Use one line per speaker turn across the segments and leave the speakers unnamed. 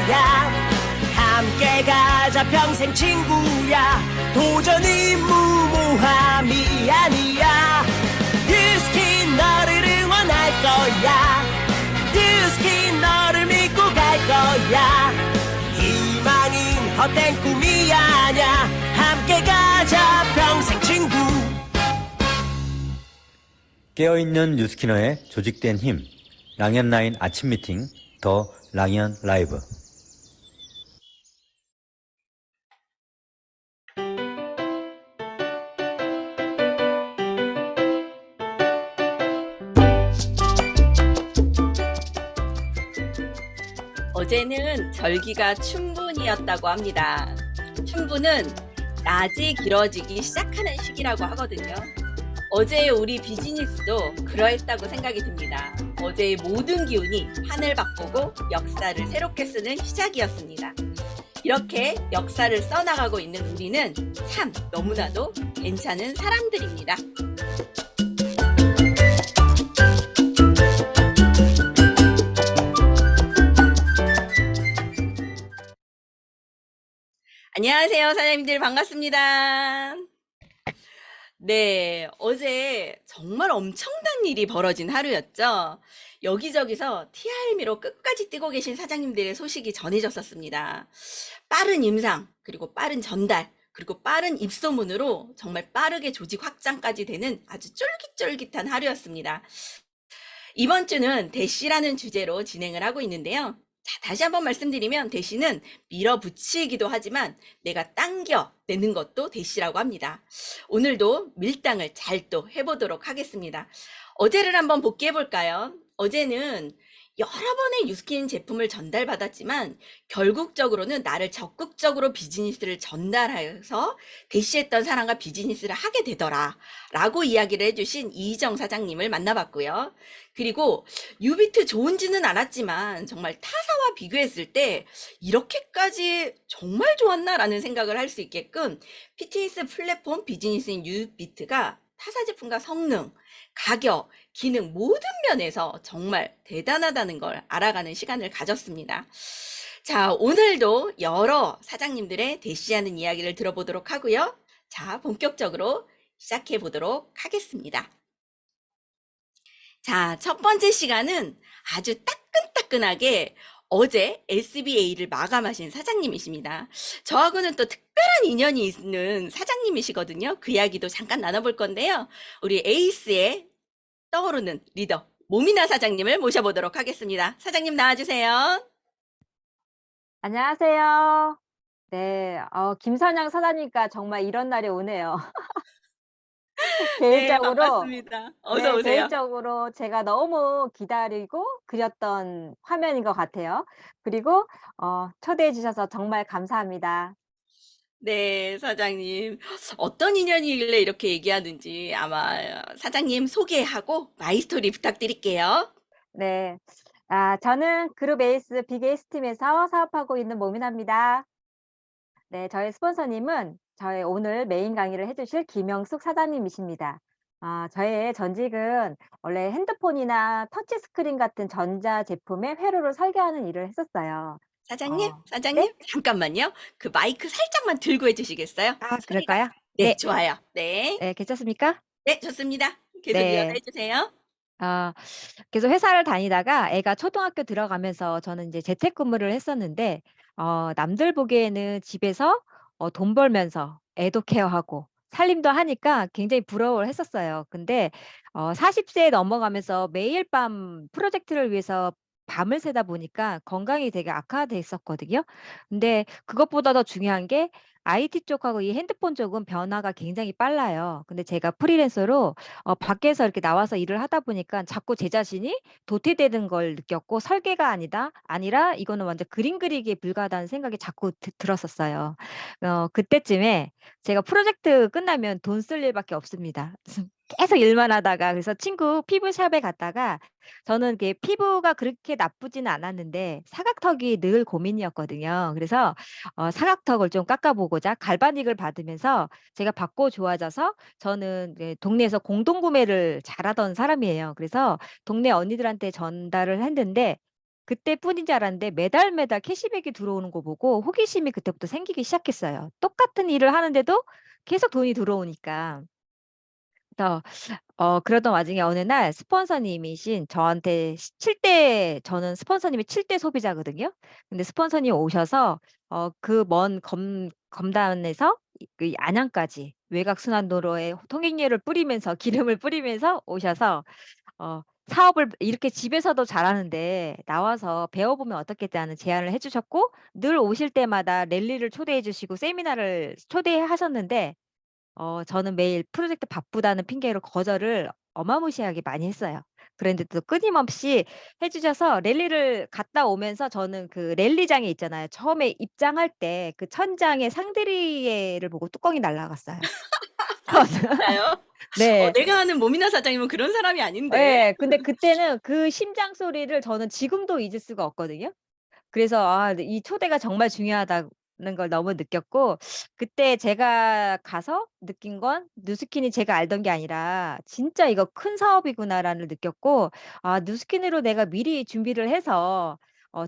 친구야. 함께 가자 평생 친구야. 도전이 무모함이 아니야. 뉴스킨 너를 응원할 거야. 뉴스킨 너를 믿고 갈 거야. 희망은 헛된 꿈이 아냐. 함께 가자 평생 친구.
깨어있는 뉴스키너의 조직된 힘, 랑연라인 아침 미팅, 더 랑연 라이브.
어제는 절기가 춘분이었다고 합니다. 춘분은 낮이 길어지기 시작하는 시기라고 하거든요. 어제의 우리 비즈니스도 그러했다고 생각이 듭니다. 어제의 모든 기운이 판을 바꾸고 역사를 새롭게 쓰는 시작이었습니다. 이렇게 역사를 써나가고 있는 우리는 참 너무나도 괜찮은 사람들입니다. 안녕하세요, 사장님들 반갑습니다. 네, 어제 정말 엄청난 일이 벌어진 하루였죠. 여기저기서 TRM으로 끝까지 뛰고 계신 사장님들의 소식이 전해졌었습니다. 빠른 임상, 그리고 빠른 전달, 그리고 빠른 입소문으로 정말 빠르게 조직 확장까지 되는 아주 쫄깃쫄깃한 하루였습니다. 이번 주는 대시라는 주제로 진행을 하고 있는데요. 자, 다시 한번 말씀드리면 대시는 밀어붙이기도 하지만 내가 당겨 내는 것도 대시라고 합니다. 오늘도 밀당을 잘 또 해보도록 하겠습니다. 어제를 한번 복귀해 볼까요? 어제는 여러 번의 뉴스킨 제품을 전달받았지만 결국적으로는 나를 적극적으로 비즈니스를 전달해서 대시했던 사람과 비즈니스를 하게 되더라 라고 이야기를 해주신 이희정 사장님을 만나봤고요. 그리고 뉴비트 좋은지는 않았지만 정말 타사와 비교했을 때 이렇게까지 정말 좋았나 라는 생각을 할 수 있게끔 피트니스 플랫폼 비즈니스인 뉴비트가 타사 제품과 성능, 가격, 기능 모든 면에서 정말 대단하다는 걸 알아가는 시간을 가졌습니다. 자, 오늘도 여러 사장님들의 대시하는 이야기를 들어보도록 하고요. 자, 본격적으로 시작해 보도록 하겠습니다. 자, 첫 번째 시간은 아주 따끈따끈하게 어제 SBA를 마감하신 사장님이십니다. 저하고는 또 특별한 인연이 있는 사장님이시거든요. 그 이야기도 잠깐 나눠볼 건데요. 우리 에이스의 떠오르는 리더 모미나 사장님을 모셔보도록 하겠습니다. 사장님 나와주세요.
안녕하세요. 네, 김선양 사장님과 정말 이런 날이 오네요.
네,
개인적으로,
반갑습니다. 어서
네,
오세요.
개인적으로 제가 너무 기다리고 그렸던 화면인 것 같아요. 그리고, 초대해 주셔서 정말 감사합니다.
네, 사장님. 어떤 인연이길래 이렇게 얘기하는지 아마 사장님 소개하고 마이스토리 부탁드릴게요.
네. 저는 그룹 에이스 빅에이스 팀에서 사업하고 있는 모민아입니다. 네, 저희 스폰서님은 저희 오늘 메인 강의를 해주실 김영숙 사장님이십니다. 저의 전직은 원래 핸드폰이나 터치스크린 같은 전자제품의 회로를 설계하는 일을 했었어요.
사장님,
네?
사장님, 잠깐만요. 그 마이크 살짝만 들고 해주시겠어요? 소리가.
그럴까요?
네,
네.
좋아요. 네,
네, 괜찮습니까?
네, 좋습니다. 계속 이어서
네.
해주세요.
아, 그래서 회사를 다니다가 애가 초등학교 들어가면서 저는 이제 재택근무를 했었는데, 남들 보기에는 집에서 돈 벌면서 애도 케어하고 살림도 하니까 굉장히 부러워를 했었어요. 근데 40세 넘어가면서 매일 밤 프로젝트를 위해서 밤을 새다 보니까 건강이 되게 악화돼 있었거든요. 근데 그것보다 더 중요한 게 IT 쪽하고 이 핸드폰 쪽은 변화가 굉장히 빨라요. 근데 제가 프리랜서로 밖에서 이렇게 나와서 일을 하다 보니까 자꾸 제 자신이 도태되는 걸 느꼈고 '설계가 아니라 이거는 완전 그림 그리기에 불과하다는 생각이 자꾸 들었었어요. 그때쯤에 제가 프로젝트 끝나면 돈 쓸 일밖에 없습니다. 계속 일만 하다가 그래서 친구 피부샵에 갔다가 저는 이게 피부가 그렇게 나쁘지는 않았는데 사각턱이 늘 고민이었거든요. 그래서 사각턱을 좀 깎아 보고자 갈바닉을 받으면서 제가 받고 좋아져서 저는 이제 동네에서 공동 구매를 잘하던 사람이에요. 그래서 동네 언니들한테 전달을 했는데 그때뿐인 줄 알았는데 매달 매달 캐시백이 들어오는 거 보고 호기심이 그때부터 생기기 시작했어요. 똑같은 일을 하는데도 계속 돈이 들어오니까. 그래서 그러던 와중에 어느 날 스폰서님이신 저한테 7대 저는 스폰서님이 7대 소비자거든요. 근데 스폰서님 오셔서 그 먼 검단에서 그 안양까지 외곽 순환도로에 통행료를 뿌리면서 기름을 뿌리면서 오셔서 사업을 이렇게 집에서도 잘하는데 나와서 배워보면 어떻겠다는 제안을 해 주셨고, 늘 오실 때마다 랠리를 초대해 주시고 세미나를 초대하셨는데 저는 매일 프로젝트 바쁘다는 핑계로 거절을 어마무시하게 많이 했어요. 그랬는데도 끊임없이 해 주셔서 랠리를 갔다 오면서 저는 그 랠리장에 있잖아요. 처음에 입장할 때 그 천장에 상드리에를 보고 뚜껑이 날아갔어요.
아 진짜요?
네.
내가 아는 모미나 사장님은 그런 사람이 아닌데.
예. 근데 그때는 그 심장 소리를 저는 지금도 잊을 수가 없거든요. 그래서 이 초대가 정말 중요하다는 걸 너무 느꼈고, 그때 제가 가서 느낀 건 누스킨이 제가 알던 게 아니라 '진짜 이거 큰 사업이구나.'라는 느꼈고, 누스킨으로 내가 미리 준비를 해서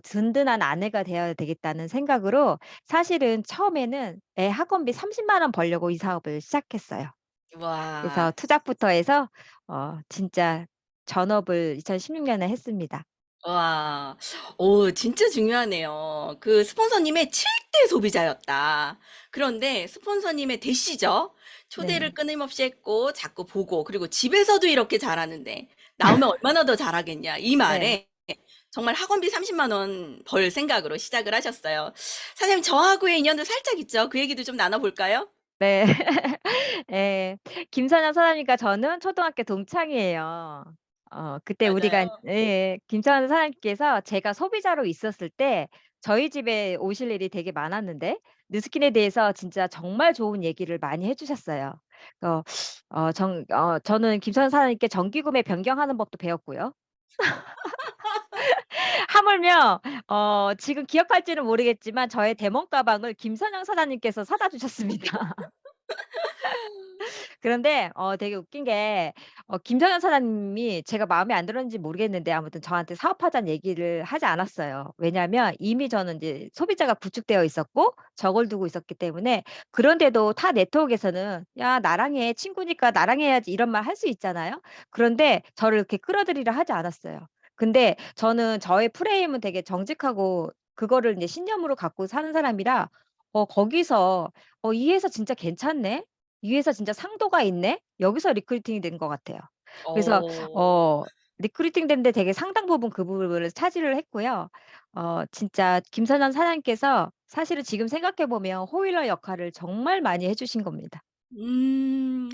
든든한 아내가 되어야 되겠다는 생각으로 사실은 처음에는 애 학원비 30만 원 벌려고 이 사업을 시작했어요. 그래서
와.
투잡부터 해서 진짜 전업을 2016 년에 했습니다.
와. 진짜 중요하네요. 그 스폰서님의 7대 소비자였다. 그런데 스폰서님의 대시죠. 초대를
네.
끊임없이 했고 자꾸 보고, 그리고 집에서도 이렇게 잘하는데 나오면 얼마나 더 잘하겠냐, 이
네.
말에 정말 학원비 30만 원 벌 생각으로 시작을 하셨어요. 사장님, 저하고의 인연도 살짝 있죠. 그 얘기도 좀 나눠 볼까요?
네. 예. 김선영 사장님과 저는 초등학교 동창이에요. 그때 우리가
맞아요.
예. 김선영 사장님께서 제가 소비자로 있었을 때 저희 집에 오실 일이 되게 많았는데 누스킨에 대해서 진짜 정말 좋은 얘기를 많이 해 주셨어요. 어 저는 김선영 사장님께 정기구매 변경하는 법도 배웠고요. 하물며 지금 기억할지는 모르겠지만 저의 대문 가방을 김선영 사장님께서 사다 주셨습니다. 그런데 되게 웃긴 게 김정현 사장님이 제가 마음에 안 들었는지 모르겠는데 아무튼 저한테 사업하자는 얘기를 하지 않았어요. 왜냐하면 이미 저는 이제 소비자가 구축되어 있었고 저걸 두고 있었기 때문에. 그런데도 타 네트워크에서는 "야 나랑 해. 친구니까 나랑 해야지." 이런 말 할 수 있잖아요. 그런데 저를 이렇게 끌어들이려 하지 않았어요. 근데 저는 저의 프레임은 되게 정직하고 그거를 인제 신념으로 갖고 사는 사람이라 거기서 '이 회사 진짜 괜찮네. 이 회사 진짜 상도가 있네.' 여기서 리크루팅이 된 것 같아요. 그래서
어.
어 리크루팅 됐는데 되게 상당 부분 그 부분을 차지를 했고요. 진짜 김선현 사장님께서 사실은 지금 생각해 보면 호일러 역할을 정말 많이 해 주신 겁니다.
음.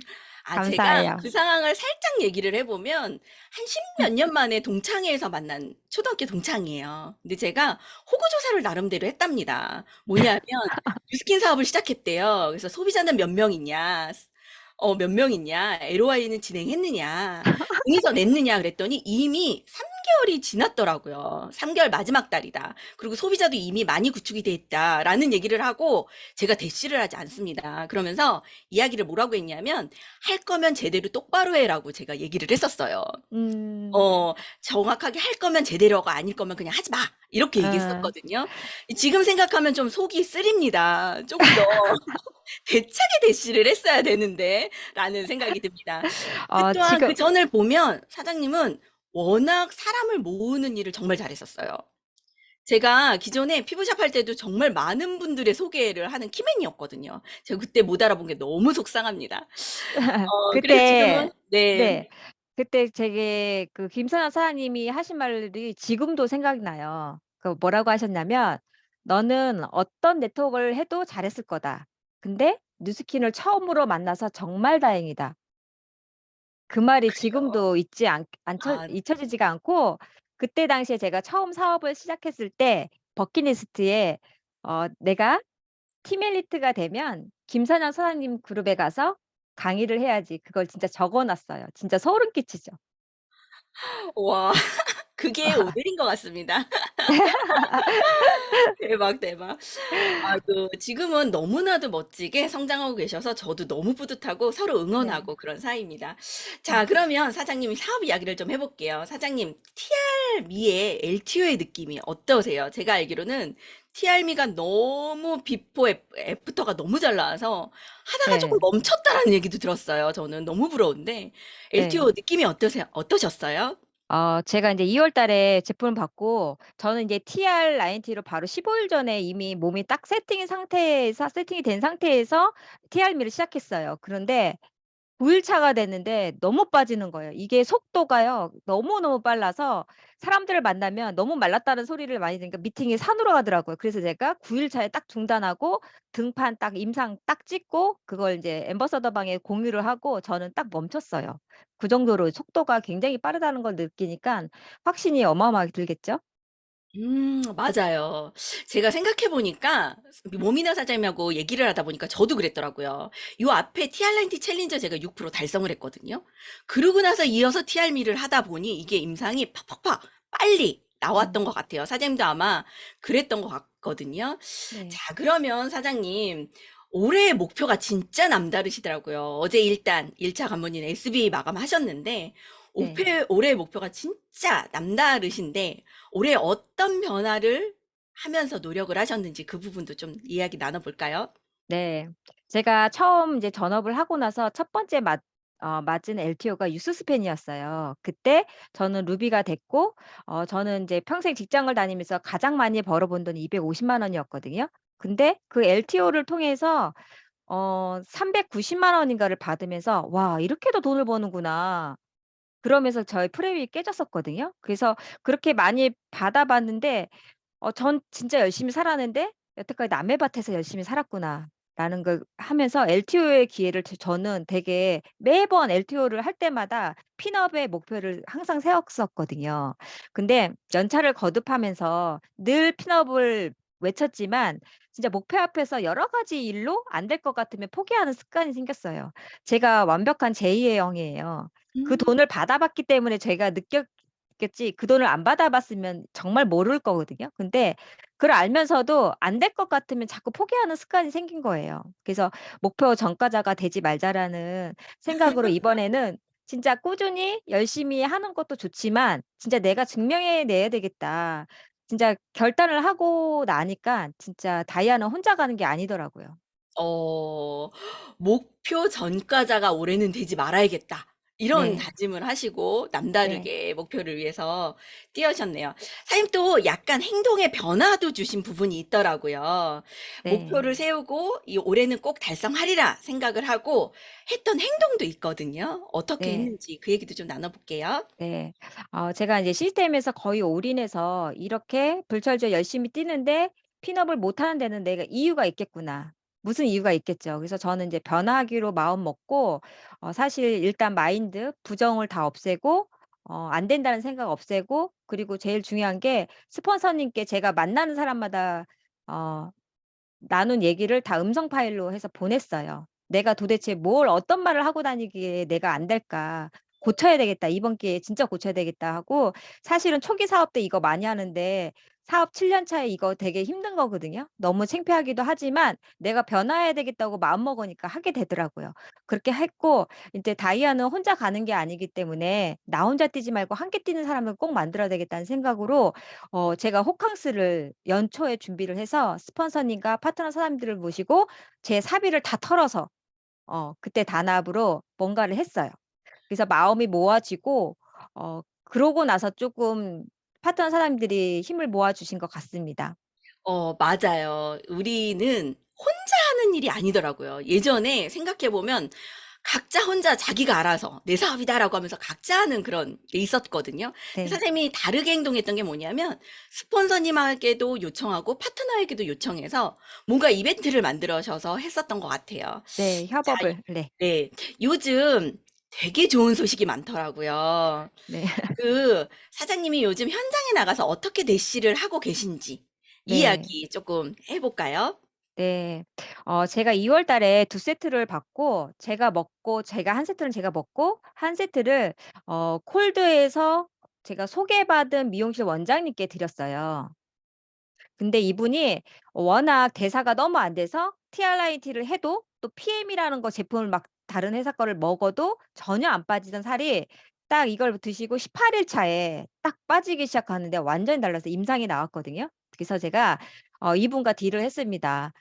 제가
감사해요.
그 상황을 살짝 얘기를 해 보면 한 십몇 년 만에 동창회에서 만난 초등학교 동창이에요. 근데 제가 호구 조사를 나름대로 했답니다. 뭐냐면 뉴스킨 사업을 시작했대요. 그래서 "소비자는 몇 명 있냐? 몇 명 있냐? LOI는 진행했느냐? 동의서 냈느냐?" 그랬더니 이미 3 개월이 지났더라고요. 3 개월 마지막 달이다. 그리고 "소비자도 이미 많이 구축이 돼 있다."라는 얘기를 하고 제가 대시를 하지 않습니다. 그러면서 이야기를 뭐라고 했냐면 "할 거면 제대로 똑바로 해."라고 제가 얘기를 했었어요.
음.
어 정확하게 "할 거면 제대로가 아닐 거면 그냥 하지 마." 이렇게
어.
얘기했었거든요. 지금 생각하면 좀 속이 쓰립니다. 조금 더 대차게 대시를 했어야 되는데 라는 생각이 듭니다. 그 또한
지금
그전을 보면 사장님은 워낙 사람을 모으는 일을 정말 잘했었어요. 제가 기존에 피부샵 할 때도 정말 많은 분들의 소개를 하는 키맨이었거든요. 제가 그때 못 알아본 게 너무 속상합니다. 그래서 지금은.
그때
네.
네. 그때 되게 그 김선환 사장님이 하신 말이 지금도 생각나요. 그 뭐라고 하셨냐면 "너는 어떤 네트워크를 해도 잘했을 거다. 근데 누스킨을 처음으로 만나서 정말 다행이다." 그 말이
그래요.
지금도 잊지 않 않혀
아.
잊혀지지가 않고, 그때 당시에 제가 처음 사업을 시작했을 때 버킷리스트에 "내가 팀 엘리트가 되면 김선영 사장님 그룹에 가서 강의를 해야지." 그걸 진짜 적어 놨어요. 진짜 소름 끼치죠.
와. 그게 오늘인 것 같습니다. 대박, 대박. 아, 지금은 너무나도 멋지게 성장하고 계셔서 저도 너무 뿌듯하고 서로
네.
응원하고 그런 사이입니다. 자,
음.
그러면 사장님이 사업 이야기를 좀 해볼게요. 사장님, TR미의 LTO의 느낌이 어떠세요? 제가 알기로는 TR미가 너무 비포 애프터가 너무 잘 나와서 하다가 조금
네.
멈췄다라는 얘기도 들었어요. 저는 너무 부러운데
네.
LTO 느낌이 어떠셨어요?
제가 이제2월 달에 제품을 받고 저는 이제 TR 라인티로 바로 15일 전에 이미 몸이 딱 세팅이 된 상태에서 TR미를 시작했어요. 그런데 9일 차가 됐는데 너무 빠지는 거예요. 이게 속도가요. 너무너무 빨라서 사람들을 만나면 너무 말랐다는 소리를 많이 들으니까 미팅이 산으로 가더라고요. 그래서 제가 9일 차에 딱 중단하고 등판 딱 임상 딱 찍고 그걸 인제 앰버서더 방에 공유를 하고 저는 딱 멈췄어요. 그 정도로 속도가 굉장히 빠르다는 걸 느끼니깐 확신이 어마어마하게 들겠죠?
맞아요. 제가 생각해 보니까 모미나 사장님하고 얘기를 하다 보니까 저도 그랬더라고요. 요 앞에 TR90 챌린저 제가 6% 달성을 했거든요. 그러고 나서 이어서 TR미를 하다 보니 이게 임상이 팍팍팍 빨리
음.
나왔던 것 같아요. 사장님도 아마 그랬던 것 같거든요.
네.
자, 그러면 사장님, 올해의 목표가 진짜 남다르시더라고요. 어제 일단 1차 관문인 SBA 마감하셨는데,
네.
올해의 목표가 진짜 남다르신데, 올해 어떤 변화를 하면서 노력을 하셨는지 그 부분도 좀 이야기 나눠볼까요?
네. 제가 처음 이제 전업을 하고 나서 첫 번째 맞은 LTO가 유스스펜이었어요. 그때 저는 루비가 됐고 저는 이제 평생 직장을 다니면서 가장 많이 벌어본 돈이 250만 원이었거든요. 근데 그 LTO를 통해서 390만 원인가를 받으면서 '와 이렇게도 돈을 버는구나.' 그러면서 저의 프레임이 깨졌었거든요. 그래서 그렇게 많이 받아 봤는데 전 진짜 열심히 살았는데 '여태까지 남의 밭에서 열심히 살았구나.'라는 걸 하면서 LTO의 기회를 저는 되게 매번 LTO를 할 때마다 핀업의 목표를 항상 세웠었거든요. 근데 연차를 거듭하면서 늘 핀업을 외쳤지만 진짜 목표 앞에서 여러 가지 일로 안 될 것 같으면 포기하는 습관이 생겼어요. 제가 완벽한 제2의 영이에요. 그
음.
돈을 받아봤기 때문에 제가 느꼈겠지 그 돈을 안 받아봤으면 정말 모를 거거든요. 근데 그걸 알면서도 안 될 것 같으면 자꾸 포기하는 습관이 생긴 거예요. 그래서 '목표 전과자가 되지 말자.'라는 생각으로 이번에는 진짜 꾸준히 열심히 하는 것도 좋지만 '진짜 내가 증명해 내야 되겠다.' 진짜 결단을 하고 나니까 진짜 다이아는 혼자 가는 게 아니더라고요.
어, 목표 전과자가 올해는 되지 말아야겠다. 이런
네.
다짐을 하시고
네.
남다르게 목표를 위해서 뛰어셨네요. 사장님 또 약간 행동의 변화도 주신 부분이 있더라고요.
네.
목표를 세우고 이 올해는 꼭 달성하리라 생각을 하고 했던 행동도 있거든요. 어떻게
네.
했는지 그 얘기도 좀 나눠볼게요.
네. 제가 이제 시스템에서 거의 올인해서 이렇게 불철주야 열심히 뛰는데 핀업을 못하는 데는 '내가 이유가 있겠구나.' 무슨 이유가 있겠죠. 그래서 저는 이제 변화하기로 마음 먹고 사실 일단 마인드, 부정을 다 없애고 안 된다는 생각 없애고 그리고 제일 중요한 게 스폰서님께 제가 만나는 사람마다 어 나눈 얘기를 다 음성 파일로 해서 보냈어요. "내가 도대체 뭘 어떤 말을 하고 다니기에 내가 안 될까. 고쳐야 되겠다. 이번 기회에 진짜 고쳐야 되겠다." 하고 사실은 초기 사업 때 이거 많이 하는데 사업 7년 차에 이거 되게 힘든 거거든요. 너무 창피하기도 하지만 내가 변화해야 되겠다고 마음먹으니까 하게 되더라고요. 그렇게 했고 인제 다이아는 혼자 가는 게 아니기 때문에 '나 혼자 뛰지 말고 함께 뛰는 사람을 꼭 만들어야 되겠다.'는 생각으로 제가 호캉스를 연초에 준비를 해서 스폰서님과 파트너 사장님들을 모시고 제 사비를 다 털어서 그때 단합으로 뭔가를 했어요. 그래서 마음이 모아지고 그러고 나서 쪼끔 파트너 사장님들이 힘을 모아 주신 것 같습니다.
맞아요. 우리는 혼자 하는 일이 아니더라고요. 예전에 생각해 보면 각자 혼자 자기가 알아서 "내 사업이다."라고 하면서 각자 하는 그런 게 있었거든요.
네.
사장님이 다르게 행동했던 게 뭐냐면 스폰서님에게도 요청하고 파트너에게도 요청해서 뭔가 이벤트를 만들어셔서 했었던 것 같아요.
네.
자,
협업을 네.
네. 요즘 되게 좋은 소식이 많더라고요.
네.
사장님이 요즘 현장에 나가서 어떻게 대시를 하고 계신지
네.
이야기 조금 해 볼까요?
네. 제가 2월 달에 2 세트를 받고 제가 한 세트는 제가 먹고 한 세트를 콜드에서 제가 소개받은 미용실 원장님께 드렸어요. 근데 이분이 워낙 대사가 너무 안 돼서 TRIT를 해도 또 PM이라는 거 제품을 막 다른 회사 거를 먹어도 전혀 안 빠지던 살이 딱 이걸 드시고 18일 차에 딱 빠지기 시작하는데 완전히 달라서 임상이 나왔거든요. 그래서 제가 이분과 딜을 했습니다.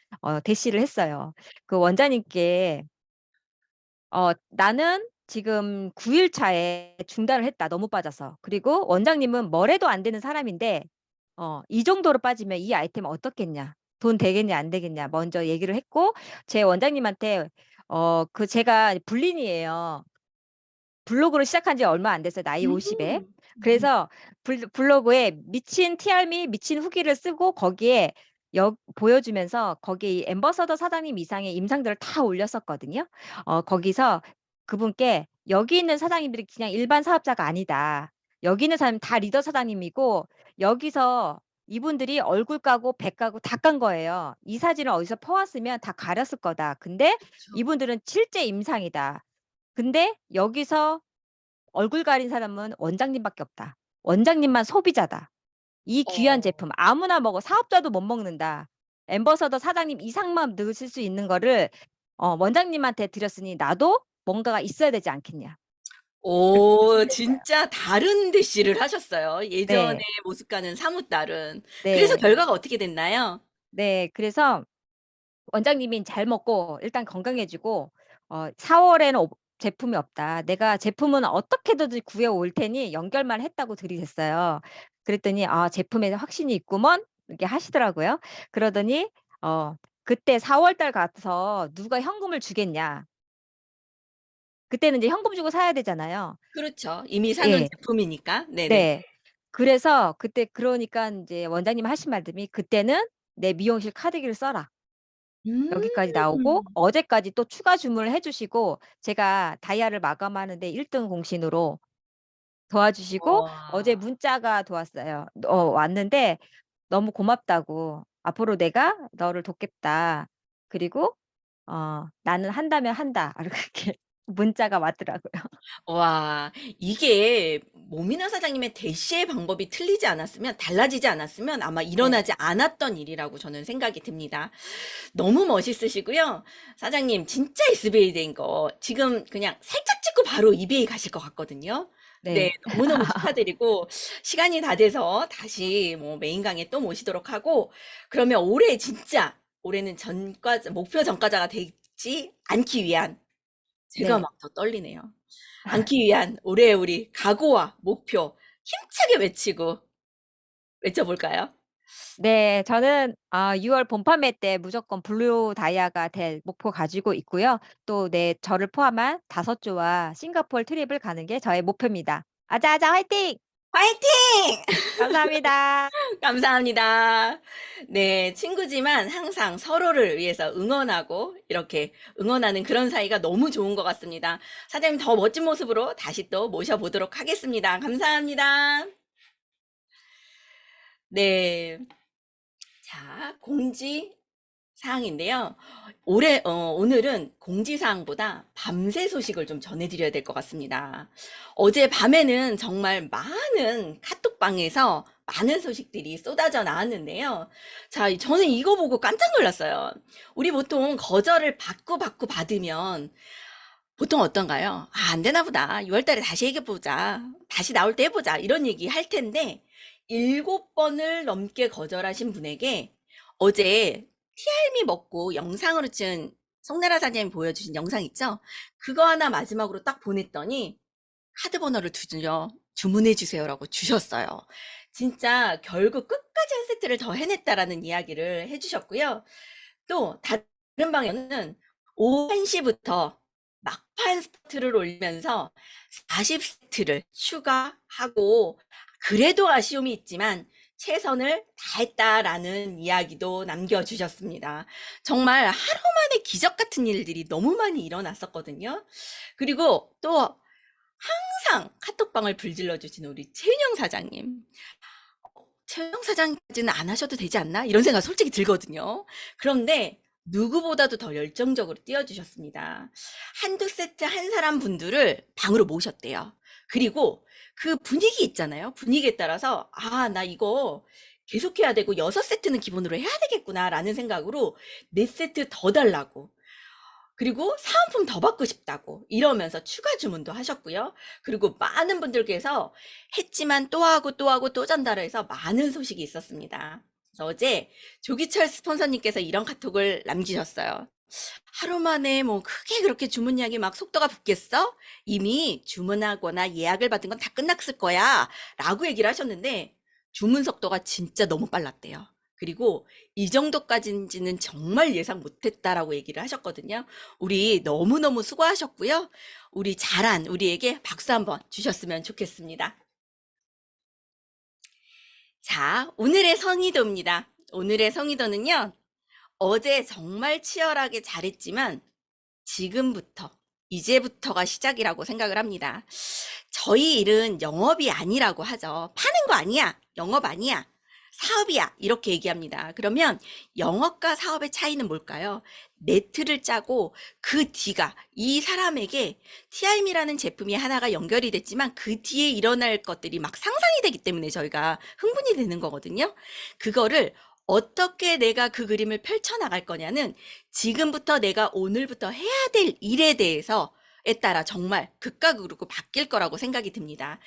대시를 했어요. 그 원장님께 "나는 지금 9일 차에 중단을 했다, 너무 빠져서. 그리고 원장님은 뭘 해도 안 되는 사람인데 이 정도로 빠지면 이 아이템은 어떻겠냐. 돈 되겠냐 안 되겠냐." 먼저 얘기를 했고 제 원장님한테 제가 불린이에요. 블로그를 시작한 지 얼마 안 됐어요. 나이 50에.
음.
그래서 블로그에 미친 TR미 미친 후기를 쓰고 거기에 보여주면서 거기에 이 앰버서더 사장님 이상의 임상들을 다 올렸었거든요. 거기서 그분께 "여기 있는 사장님들이 그냥 일반 사업자가 아니다. 여기 있는 사람은 다 리더 사장님이고 여기서 이분들이 얼굴 까고 배 까고 다 깐 거예요. 이 사진을 어디서 퍼왔으면 다 가렸을 거다. 근데
그쵸.
이분들은 실제 임상이다. 근데 여기서 얼굴 가린 사람은 원장님밖에 없다. 원장님만 소비자다. 이 귀한
어.
제품 아무나 먹어 사업자도 못 먹는다. 앰버서더 사장님 이상만 넣으실 수 있는 거를 원장님한테 드렸으니 나도 뭔가가 있어야 되지 않겠냐." 그렇게
오,
대시를 했어요.
진짜 다른 대시를 하셨어요. 예전의
네.
모습과는 사뭇 다른. 그래서
네.
결과가 어떻게 됐나요?
네. 그래서 원장님이 "잘 먹고 일단 건강해지고 4 월에는 제품이 없다. 내가 제품은 어떻게든지 구해 올 테니 연결만 했다."고 들이댔어요. 그랬더니 "아 제품에 확신이 있구먼." 이렇게 하시더라고요. 그러더니 그때 4월 달 가서 "누가 현금을 주겠냐." 그때는 이제 현금 주고 사야 되잖아요.
그렇죠. 이미 사 놓은
예.
제품이니까. 네네.
네. 그래서 그때 그러니까 인제 원장님이 하신 말씀이 "그때는 내 미용실 카드기를 써라." 여기까지 나오고
음.
어제까지 또 추가 주문을 해 주시고 제가 다이아를 마감하는 데 1등 공신으로 도와주시고 어제
와.
문자가 왔어요. 왔는데 너무 고맙다고 "앞으로 내가 너를 돕겠다. 그리고 나는 한다면 한다." 이렇게 문자가 왔더라고요.
와. 이게 모미나 사장님의 대시의 방법이 틀리지 않았으면 달라지지 않았으면 아마
네.
일어나지 않았던 일이라고 저는 생각이 듭니다. 너무 멋있으시고요. 사장님 진짜 SBA 된 거 지금 그냥 살짝 찍고 바로 EBA 가실 것 같거든요. 네.
네.
너무너무 축하드리고 시간이 다 돼서 다시 뭐 메인 강의 또 모시도록 하고 그러면 올해 진짜 올해는 목표 전과자가 되지 않기 위한 제가
네.
막 더 떨리네요. 않기 위한 올해의 우리 각오와 목표 힘차게 외쳐볼까요?
네. 저는 6월 본판매 때 무조건 블루 다이아가 될 목표 가지고 있고요. 또 저를 포함한 5 조와 싱가포르 트립을 가는 게 저의 목표입니다. 아자아자 화이팅!
화이팅!
감사합니다.
감사합니다. 네, 친구지만 항상 서로를 위해서 응원하고 이렇게 응원하는 그런 사이가 너무 좋은 것 같습니다. 사장님 더 멋진 모습으로 다시 또 모셔보도록 하겠습니다. 감사합니다. 네. 자, 공지 사항인데요. 오늘은 공지 사항보다 밤새 소식을 좀 전해드려야 될 것 같습니다. 어제 밤에는 정말 많은 카톡방에서 많은 소식들이 쏟아져 나왔는데요. 자, 저는 이거 보고 깜짝 놀랐어요. 우리 보통 거절을 받고 받으면 보통 어떤가요? 아, 안 되나 보다. 6월 달에 다시 얘기해보자. 다시 나올 때 해보자. 이런 얘기 할 텐데, 7번을 넘게 거절하신 분에게 어제 티알미 먹고 영상으로 찍은 송나라 사장님이 보여주신 영상 있죠? 그거 하나 마지막으로 딱 보냈더니 카드 번호를 주문해 주세요라고 주셨어요. 진짜 결국 끝까지 한 세트를 더 해냈다라는 이야기를 해주셨고요. 또 다른 방에는 오후 1시부터 막판 스타트를 올리면서 40세트를 추가하고 그래도 아쉬움이 있지만 최선을 다했다라는 이야기도 남겨주셨습니다. 정말 하루 만에 기적 같은 일들이 너무 많이 일어났었거든요. 그리고 또 항상 카톡방을 불질러 주신 우리 최윤영 사장님. 최영 사장까지는 안 하셔도 되지 않나? 이런 생각 솔직히 들거든요. 그런데 누구보다도 더 열정적으로 뛰어주셨습니다. 한두 세트 한 사람 분들을 방으로 모셨대요. 그리고 그 분위기 있잖아요. 분위기에 따라서 '아 나 이거 계속해야 되고 6세트는 기본으로 해야 되겠구나.'라는 생각으로 4세트 더 달라고, 그리고 사은품 더 받고 싶다고 이러면서 추가 주문도 하셨고요. 그리고 많은 분들께서 했지만 또 하고 또 하고 또 전달해서 많은 소식이 있었습니다. 그래서 어제 조기철 스폰서님께서 이런 카톡을 남기셨어요. 하루 만에 뭐 크게 그렇게 주문량이 막 속도가 붙겠어? 이미 주문하거나 예약을 받은 건 다 끝났을 거야. 라고 얘기를 하셨는데 주문 속도가 진짜 너무 빨랐대요. 그리고 이 정도까지인지는 정말 예상 못했다라고 얘기를 하셨거든요. 우리 너무너무 수고하셨고요. 우리 잘한 우리에게 박수 한번 주셨으면 좋겠습니다. 자, 오늘의 성의도입니다. 오늘의 성의도는요. 어제 정말 치열하게 잘했지만 지금부터, 이제부터가 시작이라고 생각을 합니다. 저희 일은 영업이 아니라고 하죠. 파는 거 아니야. 영업 아니야. 사업이야. 이렇게 얘기합니다. 그러면 영업과 사업의 차이는 뭘까요? 네트를 짜고 그 뒤가 이 사람에게 TRM이라는 제품이 하나가 연결이 됐지만 그 뒤에 일어날 것들이 막 상상이 되기 때문에 저희가 흥분이 되는 거거든요. 그거를 어떻게 내가 그 그림을 펼쳐나갈 거냐는 지금부터 내가 오늘부터 해야 될 일에 대해서에 따라 정말 극과 극으로 바뀔 거라고 생각이 듭니다.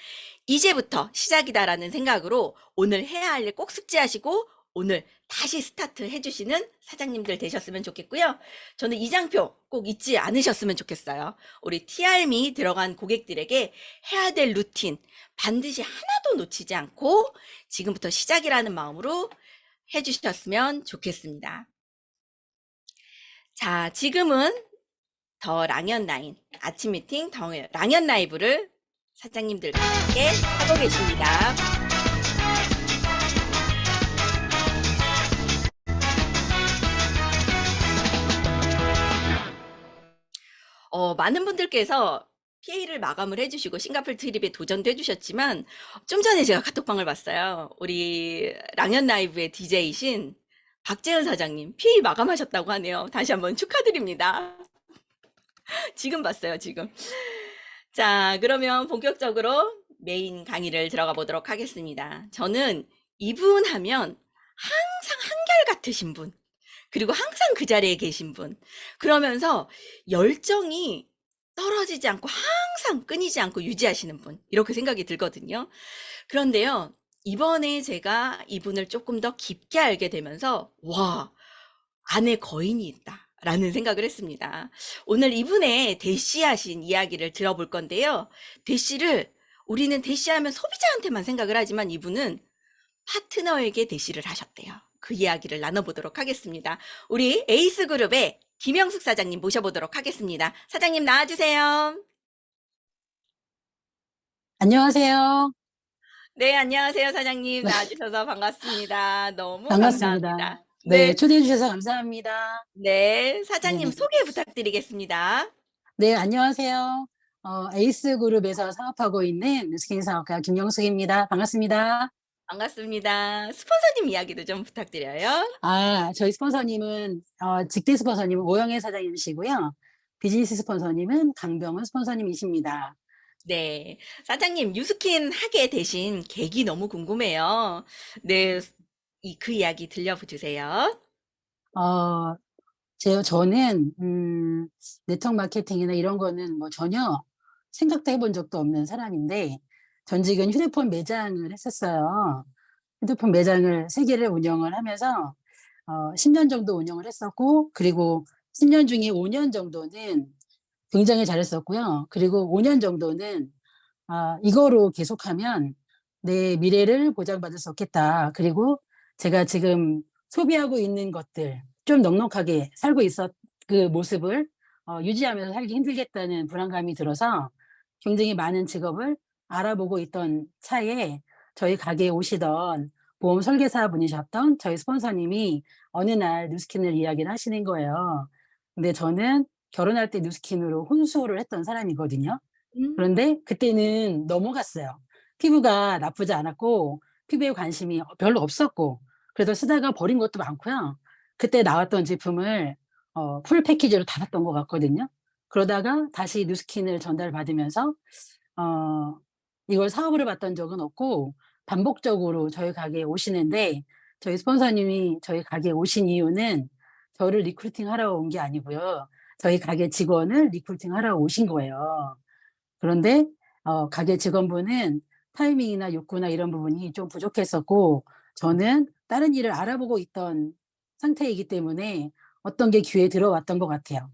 이제부터 시작이다라는 생각으로 오늘 해야 할 일 꼭 숙지하시고 오늘 다시 스타트 해주시는 사장님들 되셨으면 좋겠고요. 저는 이 장표 꼭 잊지 않으셨으면 좋겠어요. 우리 TRM이 들어간 고객들에게 해야 될 루틴 반드시 하나도 놓치지 않고 지금부터 시작이라는 마음으로 해주셨으면 좋겠습니다. 자, 지금은 더 랑연라인 아침 미팅 더 랑연 라이브를 사장님들과 함께 하고 계십니다. 많은 분들께서 PA를 마감을 해주시고 싱가포르 트립에 도전도 해주셨지만 좀 전에 제가 카톡방을 봤어요. 우리 랑연 라이브의 DJ이신 박재은 사장님 PA 마감하셨다고 하네요. 다시 한번 축하드립니다. 지금 봤어요, 지금. 자, 그러면 본격적으로 메인 강의를 들어가 보도록 하겠습니다. 저는 이분 하면 항상 한결같으신 분, 그리고 항상 그 자리에 계신 분, 그러면서 열정이 떨어지지 않고 항상 끊이지 않고 유지하시는 분, 이렇게 생각이 들거든요. 그런데요, 이번에 제가 이분을 조금 더 깊게 알게 되면서 와, 안에 거인이 있다 라는 생각을 했습니다. 오늘 이분의 대시하신 이야기를 들어볼 건데요. 대시를 우리는 대시하면 소비자한테만 생각을 하지만 이분은 파트너에게 대시를 하셨대요. 그 이야기를 나눠보도록 하겠습니다. 우리 에이스그룹의 김영숙 사장님 모셔보도록 하겠습니다. 사장님 나와주세요.
안녕하세요.
네, 안녕하세요 사장님.
네,
나와주셔서 반갑습니다. 너무
반갑습니다.
감사합니다.
네,
네,
초대해 주셔서 감사합니다.
네, 사장님
네,
소개 부탁드리겠습니다.
네, 안녕하세요. 에이스 그룹에서 사업하고 있는 스킨 사업가 김영숙입니다. 반갑습니다.
반갑습니다. 스폰서님 이야기도 좀 부탁드려요.
저희 스폰서님은, 직대 스폰서님은 오영애 사장님이시고요. 비즈니스 스폰서님은 강병은 스폰서님이십니다.
네, 사장님 뉴스킨 하게 되신 계기 너무 궁금해요. 네, 그 이야기 들려주세요.
어, 저는, 네트워크 마케팅이나 이런 거는 뭐 전혀 생각도 해본 적도 없는 사람인데, 전직은 휴대폰 매장을 했었어요. 휴대폰 매장을 3개를 운영을 하면서 10년 정도 운영을 했었고, 그리고 10년 중에 5년 정도는 굉장히 잘했었고요. 그리고 5년 정도는 이거로 계속하면 내 미래를 보장받을 수 없겠다. 그리고 제가 지금 소비하고 있는 것들 좀 넉넉하게 살고 있었 그 모습을 유지하면서 살기 힘들겠다는 불안감이 들어서 굉장히 많은 직업을 알아보고 있던 차에 저희 가게에 오시던 보험 설계사 분이셨던 저희 스폰서님이 어느 날 뉴스킨을 이야기를 하시는 거예요. 근데 저는 결혼할 때 뉴스킨으로 혼수를 했던 사람이거든요.
음,
그런데 그때는 넘어갔어요. 피부가 나쁘지 않았고 피부에 관심이 별로 없었고 그래서 쓰다가 버린 것도 많고요. 그때 나왔던 제품을 풀 패키지로 다 샀던 것 같거든요. 그러다가 다시 뉴스킨을 전달받으면서 어 이걸 사업으로 봤던 적은 없고 반복적으로 저희 가게에 오시는데 저희 스폰서님이 저희 가게에 오신 이유는 저를 리크루팅하러 온 게 아니고요. 저희 가게 직원을 리크루팅하러 오신 거예요. 그런데 가게 직원분은 타이밍이나 욕구나 이런 부분이 좀 부족했었고 저는 다른 일을 알아보고 있던 상태이기 때문에 어떤 게 귀에 들어왔던 것 같아요.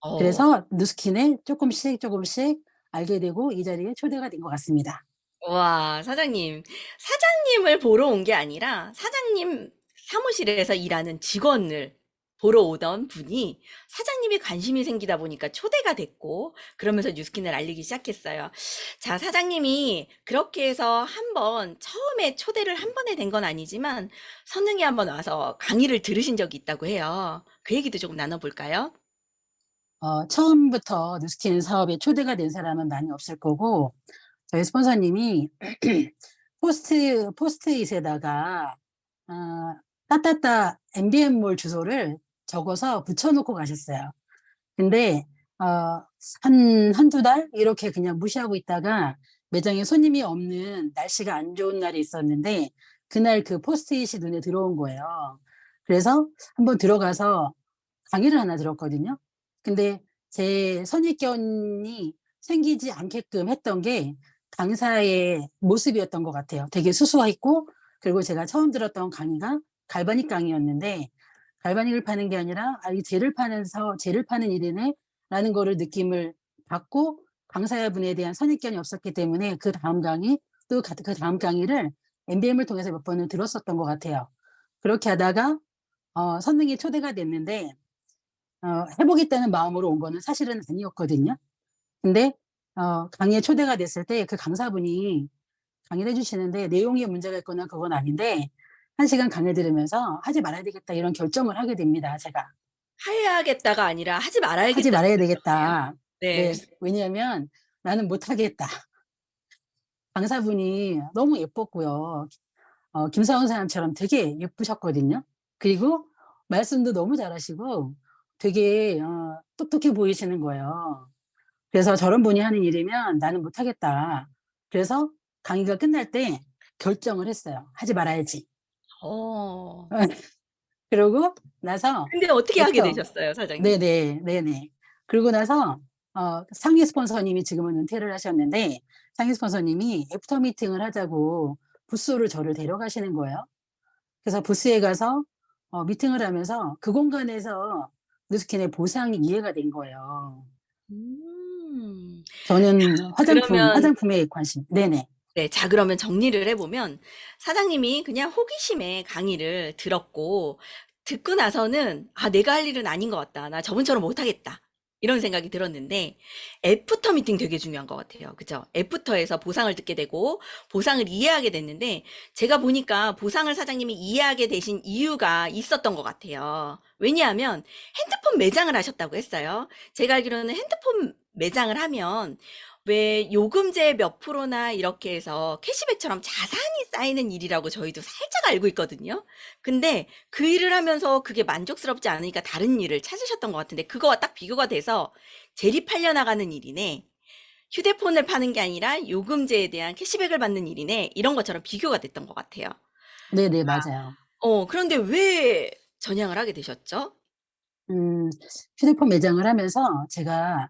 어.
그래서 누스킨에 조금씩 조금씩 알게 되고 이 자리에 초대가 된 것 같습니다.
와, 사장님. 사장님을 보러 온 게 아니라 사장님 사무실에서 일하는 직원을 보러 오던 분이 사장님이 관심이 생기다 보니까 초대가 됐고, 그러면서 뉴스킨을 알리기 시작했어요. 자, 사장님이 그렇게 해서 한번 처음에 초대를 한 번에 된 건 아니지만 선능히 한번 와서 강의를 들으신 적이 있다고 해요. 그 얘기도 조금 나눠볼까요?
처음부터 누스킨 사업에 초대가 된 사람은 많이 없을 거고 저희 스폰서님이 포스트잇에다가 따따따 MBM몰 주소를 적어서 붙여 놓고 가셨어요. 근데 한두 달 이렇게 그냥 무시하고 있다가 매장에 손님이 없는 날씨가 안 좋은 날이 있었는데 그날 그 포스트잇이 눈에 들어온 거예요. 그래서 한번 들어가서 강의를 하나 들었거든요. 근데 제 선입견이 생기지 않게끔 했던 게 강사의 모습이었던 것 같아요. 되게 수수했고 그리고 제가 처음 들었던 강의가 갈바닉 강의였는데 갈바닉을 파는 게 아니라 이 젤을 파는 일이네 라는 거를 느낌을 받고 강사분에 대한 선입견이 없었기 때문에 그 다음 강의 또 그 다음 강의를 MBM을 통해서 몇 번은 들었었던 것 같아요. 그렇게 하다가 선능히 초대가 됐는데 해보겠다는 마음으로 온 거는 사실은 아니었거든요. 근데 강의에 초대가 됐을 때 그 강사분이 강의를 해주시는데 내용에 문제가 있거나 그건 아닌데 1시간 강의 들으면서 하지 말아야 되겠다 이런 결정을 하게 됩니다. 제가
해야겠다가 아니라 하지
하지
말아야겠다는
말아야
결정이에요.
되겠다. 네,
네.
왜냐하면 나는 못하겠다. 강사분이 너무 예뻤고요. 김사원 사람처럼 되게 예쁘셨거든요. 그리고 말씀도 너무 잘하시고 되게 똑똑해 보이시는 거예요. 그래서 저런 분이 하는 일이면 나는 못하겠다. 그래서 강의가 끝날 때 결정을 했어요. 하지 말아야지.
어.
그러고 나서
근데 어떻게 하게
애프터
되셨어요, 사장님?
네네 네네. 그러고 나서 상위 스폰서님이 지금은 은퇴를 하셨는데 상위 스폰서님이 애프터 미팅을 하자고 부스로 저를 데려가시는 거예요. 그래서 부스에 가서 미팅을 하면서 그 공간에서 누스킨의 보상이 이해가 된 거예요.
음.
저는
그러면
화장품에 관심. 네네.
네. 자, 그러면 정리를 해 보면 사장님이 그냥 호기심에 강의를 들었고 듣고 나서는 '아 내가 할 일은 아닌 것 같다. 나 저분처럼 못 하겠다.' 이런 생각이 들었는데 애프터 미팅 되게 중요한 것 같아요. 그죠? 애프터에서 보상을 듣게 되고 보상을 이해하게 됐는데 제가 보니까 보상을 사장님이 이해하게 되신 이유가 있었던 것 같아요. 왜냐하면 핸드폰 매장을 하셨다고 했어요. 제가 알기로는 핸드폰 매장을 하면 왜 요금제 몇 프로나 이렇게 해서 캐시백처럼 자산이 쌓이는 일이라고 저희도 살짝 알고 있거든요. 근데 그 일을 하면서 그게 만족스럽지 않으니까 다른 일을 찾으셨던 것 같은데 그거와 딱 비교가 돼서 젤이 팔려나가는 일이네. 휴대폰을 파는 게 아니라 요금제에 대한 캐시백을 받는 일이네. 이런 것처럼 비교가 됐던 것 같아요.
네네 맞아요.
그런데 왜 전향을 하게 되셨죠?
휴대폰 매장을 하면서 제가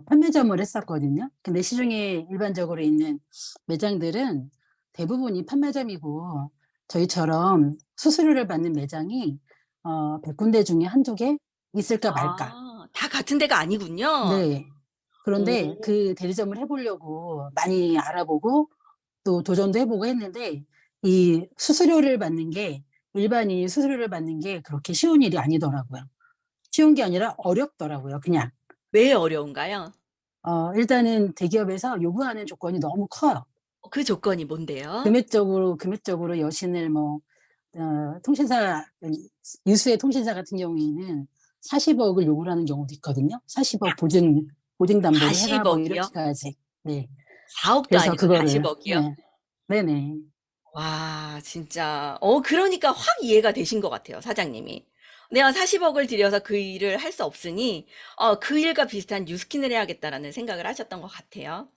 판매점을 했었거든요. 근데 시중에 일반적으로 있는 매장들은 대부분이 판매점이고 저희처럼 수수료를 받는 매장이 100군데 중에 한두 개 있을까 말까.
아, 다 같은 데가 아니군요.
네. 그런데
오.
그 대리점을 해 보려고 많이 알아보고 또 도전도 해 보고 했는데 이 수수료를 받는 게 일반인이 수수료를 받는 게 그렇게 쉬운 일이 아니더라고요. 쉬운 게 아니라 어렵더라고요 그냥.
왜 어려운가요?
일단은 대기업에서 요구하는 조건이 너무 커요.
그 조건이 뭔데요?
금액적으로 여신을 뭐 통신사 유수의 통신사 같은 경우에는 40억을 요구를 하는 경우도 있거든요. 40억 보증 담보를 해라 뭐
40억이요?
이렇게까지. 네.
4억도
그래서
아니고
그거를
40억이요?
네. 네네.
와, 진짜. 그러니까 확 이해가 되신 것 같아요, 사장님이. 내가 40억을 들여서 그 일을 할 수 없으니, 그 일과 비슷한 뉴스킨을 해야겠다라는 생각을 하셨던 것 같아요.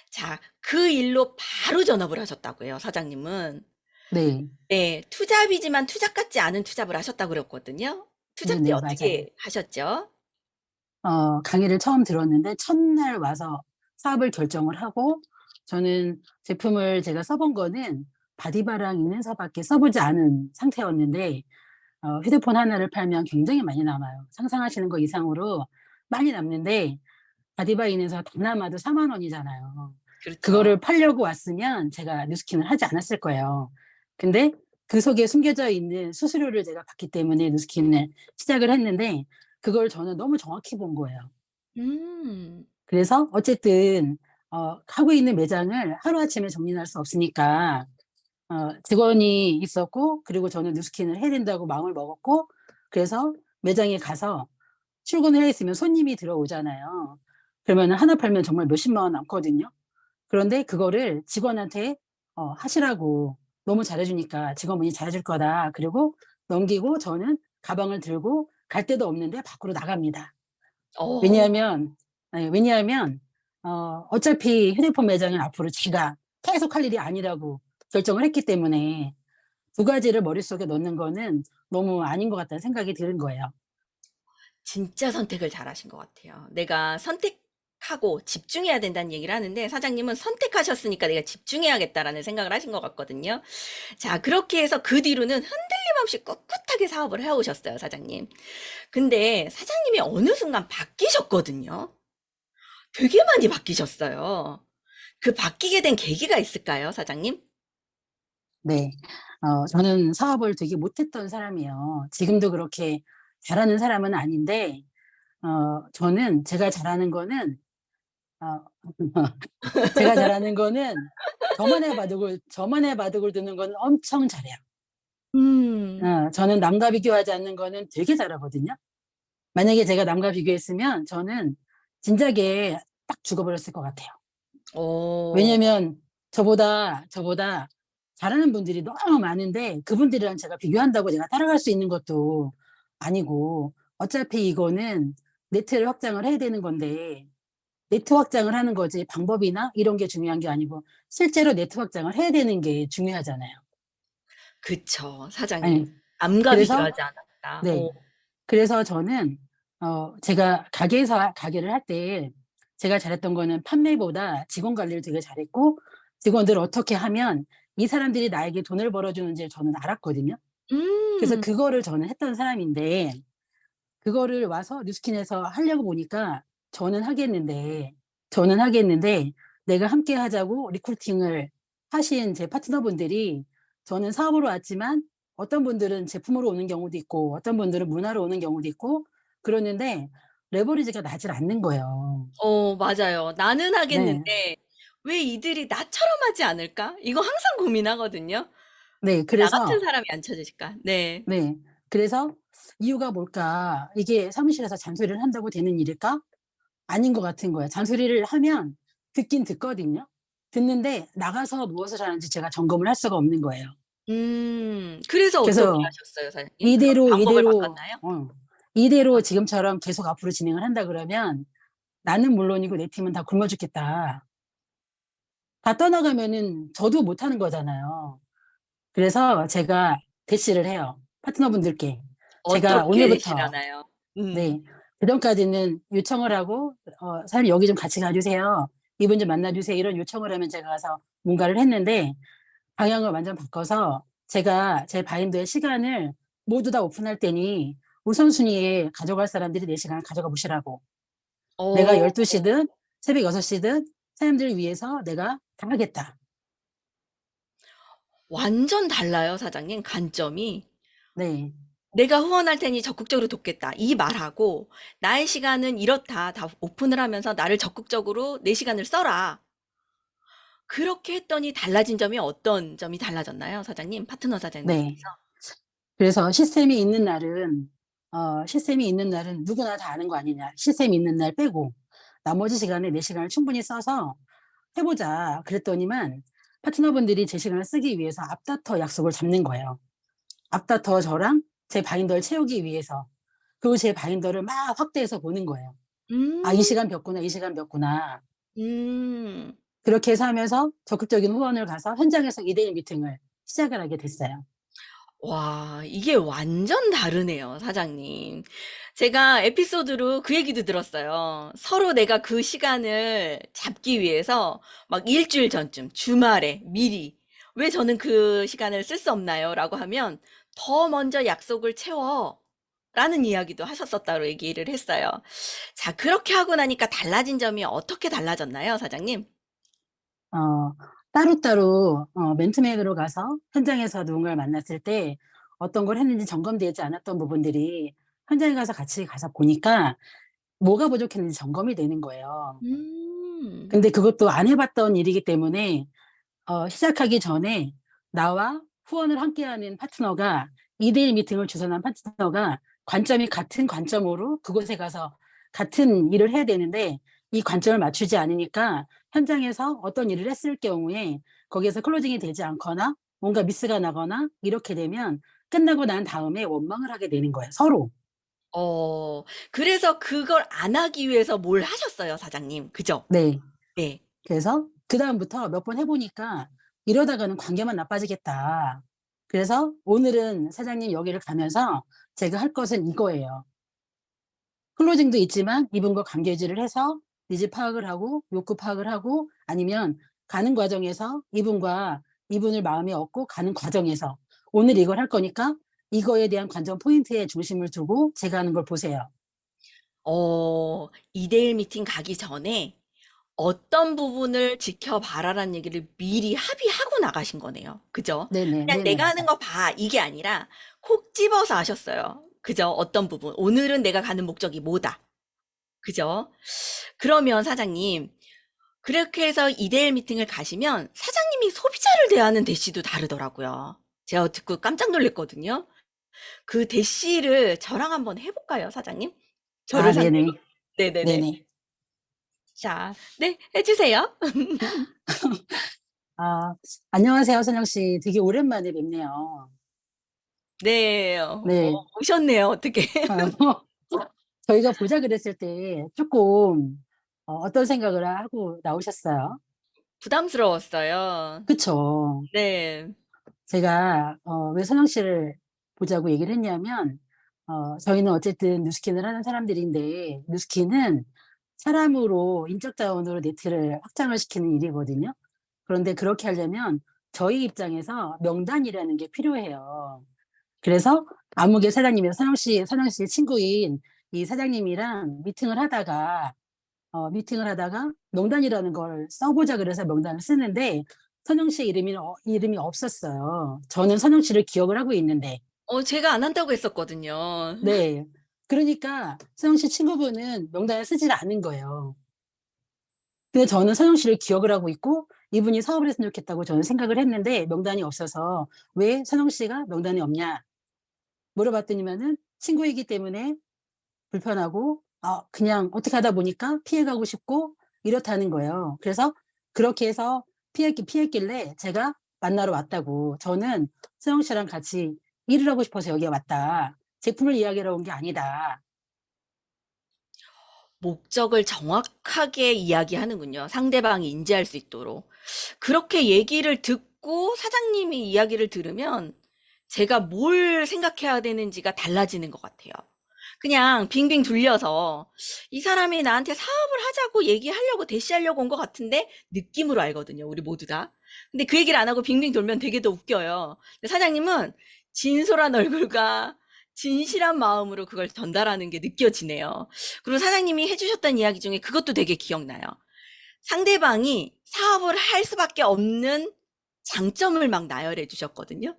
자, 그 일로 바로 전업을 하셨다고요, 사장님은.
네.
네, 투잡이지만 투잡 같지 않은 투잡을 하셨다고 그랬거든요. 투잡지
네네, 맞아요.
어떻게 하셨죠?
강의를 처음 들었는데 첫날 와서 사업을 결정을 하고 저는 제품을 제가 써본 거는 바디바랑 인앤서밖에 써보지 않은 상태였는데 휴대폰 하나를 팔면 굉장히 많이 남아요. 상상하시는 거 이상으로 많이 남는데 바디바 인앤서 다 남아도 4만 원이잖아요.
그렇죠.
그거를 팔려고 왔으면 제가 뉴스킨을 하지 않았을 거예요. 근데 그 속에 숨겨져 있는 수수료를 제가 받기 때문에 뉴스킨을 시작을 했는데 그걸 저는 너무 정확히 본 거예요.
음.
그래서 어쨌든 하고 있는 매장을 하루아침에 정리할 수 없으니까 직원이 있었고 그리고 저는 뉴스킨을 해야 된다고 마음을 먹었고 그래서 매장에 가서 출근을 해 있으면 손님이 들어오잖아요. 그러면은 하나 팔면 정말 몇십만 원 남거든요. 그런데 그거를 직원한테 하시라고 너무 잘해 주니까 직원분이 잘해 줄 거다. 그리고 넘기고 저는 가방을 들고 갈 데도 없는데 밖으로 나갑니다.
어.
왜냐하면 왜냐하면 어차피 휴대폰 매장은 앞으로 제가 계속 할 일이 아니라고 결정을 했기 때문에 두 가지를 머릿속에 넣는 거는 너무 아닌 것 같다는 생각이 드는 거예요.
진짜 선택을 잘하신 것 같아요. 내가 선택하고 집중해야 된다는 얘기를 하는데 사장님은 선택하셨으니까 내가 집중해야겠다라는 생각을 하신 것 같거든요. 자, 그렇게 해서 그 뒤로는 흔들림 없이 꿋꿋하게 사업을 해오셨어요, 사장님. 근데 사장님이 어느 순간 바뀌셨거든요. 되게 많이 바뀌셨어요. 그 바뀌게 된 계기가 있을까요, 사장님?
네. 저는 사업을 되게 못했던 사람이에요. 지금도 그렇게 잘하는 사람은 아닌데 저는 제가 잘하는 거는 어 제가 잘하는 거는 저만의 바둑을 두는 거는 엄청 잘해요.
음.
저는 남과 비교하지 않는 거는 되게 잘하거든요. 만약에 제가 남과 비교했으면 저는 진작에 딱 죽어버렸을 것 같아요.
어.
왜냐면 저보다 잘하는 분들이 너무 많은데 그분들이랑 제가 비교한다고 제가 따라갈 수 있는 것도 아니고 어차피 이거는 네트를 확장을 해야 되는 건데 네트 확장을 하는 거지 방법이나 이런 게 중요한 게 아니고 실제로 네트 확장을 해야 되는 게 중요하잖아요.
그쵸, 사장님.
아니
남과
그래서
비교하지 않았다.
네. 그래서 저는 제가 가게를 할 때 제가 잘했던 거는 판매보다 직원 관리를 되게 잘했고 직원들을 어떻게 하면 이 사람들이 나에게 돈을 벌어주는지를 저는 알았거든요. 그래서
음.
그거를 저는 했던 사람인데 그거를 와서 뉴스킨에서 하려고 보니까 저는 하겠는데 내가 함께 하자고 리크루팅을 하신 제 파트너분들이 저는 사업으로 왔지만 어떤 분들은 제품으로 오는 경우도 있고 어떤 분들은 문화로 오는 경우도 있고 그러는데 레버리지가 나질 않는 거예요.
맞아요. 나는
네.
하겠는데 왜 이들이 나처럼 하지 않을까? 이거 항상 고민하거든요.
네.
왜 나 같은
그래서
사람이 안 찾아질까? 네.
네. 그래서 '이유가 뭘까? 이게 사무실에서 잔소리를 한다고 되는 일일까?' 아닌 것 같은 거예요. 잔소리를 하면 듣긴 듣거든요. 듣는데 나가서 무엇을 하는지 제가 점검을 할 수가 없는 거예요.
그래서 어떻게
그래서
하셨어요, 사장님? 그럼
이대로,
방법을
이대로
바꿨나요?
이대로 지금처럼 계속 앞으로 진행을 한다 그러면 나는 물론이고 내 팀은 다 굶어 죽겠다. 다 떠나가면은 저도 못 하는 거잖아요. 그래서 제가 대시를 해요, 파트너분들께. 제가
어떻게
오늘부터
대시하나요?
네. 그전까지는 요청을 하고 "사장님 여기 좀 같이 가 주세요. 이분 좀 만나 주세요." 이런 요청을 하면 제가 가서 뭔가를 했는데 방향을 완전 바꿔서 제가 제 바인더의 시간을 모두 다 오픈할 테니 우선순위에 가져갈 사람들이 내 시간을 가져가 보시라고. 내가
어
12 시든 새벽 6 시든 사람들을 위해서 내가 다 하겠다.
완전 달라요, 사장님, 관점이.
네.
"내가 후원할 테니 적극적으로 돕겠다." 이 말하고 "나의 시간은 이렇다." 다 오픈을 하면서 "나를 적극적으로 내 시간을 써라." 그렇게 했더니 달라진 점이 어떤 점이 달라졌나요, 사장님? 파트너
네.
사장님께서?
그래서 시스템이 있는 날은 누구나 다 아는 거 아니냐. 시스템이 있는 날 빼고 나머지 시간에 내 시간을 충분히 써서 해 보자 그랬더니만 파트너분들이 제 시간을 쓰기 위해서 앞다퉈 약속을 잡는 거예요. 앞다퉈 저랑 제 바인더를 채우기 위해서. 그리고 제 바인더를 막 확대해서 보는 거예요. '아 이
음.
시간 벽구나, 이 시간 벽구나.'
음.
그렇게 해서 하면서 적극적인 후원을 가서 현장에서 2대1 미팅을 시작을 하게 됐어요.
와, 이게 완전 다르네요, 사장님. 제가 에피소드로 그 얘기도 들었어요. 서로 내가 그 시간을 잡기 위해서 막 일주일 전쯤, 주말에 미리, 왜 저는 그 시간을 쓸 수 없나요? 라고 하면 더 먼저 약속을 채워. 라는 이야기도 하셨었다고 얘기를 했어요. 자, 그렇게 하고 나니까 달라진 점이 어떻게 달라졌나요, 사장님?
어, 따로따로 맨투맨으로 가서 현장에서 누군가를 만났을 때 어떤 걸 했는지 점검되지 않았던 부분들이 현장에 가서 같이 가서 보니까 뭐가 부족했는지 점검이 되는 거예요.
음,
근데 그것도 안 해봤던 일이기 때문에 시작하기 전에 나와 후원을 함께하는 파트너가 2대1 미팅을 주선한 파트너가 관점이 같은 관점으로 그곳에 가서 같은 일을 해야 되는데 이 관점을 맞추지 않으니까 현장에서 어떤 일을 했을 경우에 거기에서 클로징이 되지 않거나 뭔가 미스가 나거나 이렇게 되면 끝나고 난 다음에 원망을 하게 되는 거예요, 서로.
어, 그래서 그걸 안 하기 위해서 뭘 하셨어요, 사장님. 그죠?
네.
네.
그래서 그다음부터 몇 번 해 보니까 '이러다가는 관계만 나빠지겠다.' 그래서 오늘은 사장님 여기를 가면서 제가 할 것은 이거예요. 클로징도 있지만 이분과 관계 유지를 해서 니즈 파악을 하고 욕구 파악을 하고 아니면 가는 과정에서 이분을 마음에 얻고 가는 과정에서 오늘 이걸 할 거니까 이거에 대한 관전 포인트에 중심을 두고 제가 하는 걸 보세요.
2대1 미팅 가기 전에 어떤 부분을 지켜봐라라는 얘기를 미리 합의하고 나가신 거네요. 그죠?
네네.
그냥
네네.
내가 하는
맞아요.
거 봐. 이게 아니라 콕 집어서 하셨어요. 그죠? 어떤 부분. 오늘은 내가 가는 목적이 뭐다. 그죠? 그러면 사장님, 그렇게 해서 2대1 미팅을 가시면 사장님이 소비자를 대하는 대시도 다르더라고요. 제가 듣고 깜짝 놀랐거든요. 그 대시를 저랑 한번 해볼까요, 사장님? 저를
아
상대로?
네네.
네네네.
네네.
자, 네, 해주세요.
아 안녕하세요 선영 씨. 되게 오랜만에 뵙네요.
네,
네.
오셨네요, 어떻게.
어 저희가 보자 그랬을 때 쪼끔 어떤 생각을 하고 나오셨어요?
부담스러웠어요.
그쵸.
네,
제가 왜 선영 씨를 보자고 얘기를 했냐면 저희는 어쨌든 뉴스킨을 하는 사람들인데 뉴스킨은 사람으로 인적 자원으로 네트를 확장을 시키는 일이거든요. 그런데 그렇게 하려면 저희 입장에서 명단이라는 게 필요해요. 그래서 아무개 사장님이랑 선영 씨의 친구인 이 사장님이랑 미팅을 하다가 명단이라는 걸 써 보자 그래서 명단을 쓰는데 선영 씨 이름이 없었어요. 저는 선영 씨를 기억을 하고 있는데.
제가 안 한다고 했었거든요.
네. 그러니까 선영 씨 친구분은 명단을 쓰질 않은 거예요. 근데 저는 선영 씨를 기억을 하고 있고 이분이 사업을 했으면 좋겠다고 저는 생각을 했는데 명단이 없어서 "왜 선영 씨가 명단이 없냐?" 물어봤더니만은 친구이기 때문에 불편하고 그냥 어떻게 하다 보니까 피해 가고 싶고 이렇다는 거예요. 그래서 그렇게 해서 피했길래 제가 만나러 왔다고. 저는 "수영 씨랑 같이 일을 하고 싶어서 여기에 왔다. 제품을 이야기하러 온 게 아니다."
목적을 정확하게 이야기하는군요. 상대방이 인지할 수 있도록. 그렇게 얘기를 듣고 사장님이 이야기를 들으면 제가 뭘 생각해야 되는지가 달라지는 것 같아요. 그냥 빙빙 둘려서 이 사람이 나한테 사업을 하자고 얘기하려고 대시하려고 온 것 같은데 느낌으로 알거든요. 우리 모두 다. 근데 그 얘기를 안 하고 빙빙 돌면 되게 더 웃겨요. 근데 사장님은 진솔한 얼굴과 진실한 마음으로 그걸 전달하는 게 느껴지네요. 그리고 사장님이 해주셨던 이야기 중에 그것도 되게 기억나요. 상대방이 사업을 할 수밖에 없는 장점을 막 나열해 주셨거든요.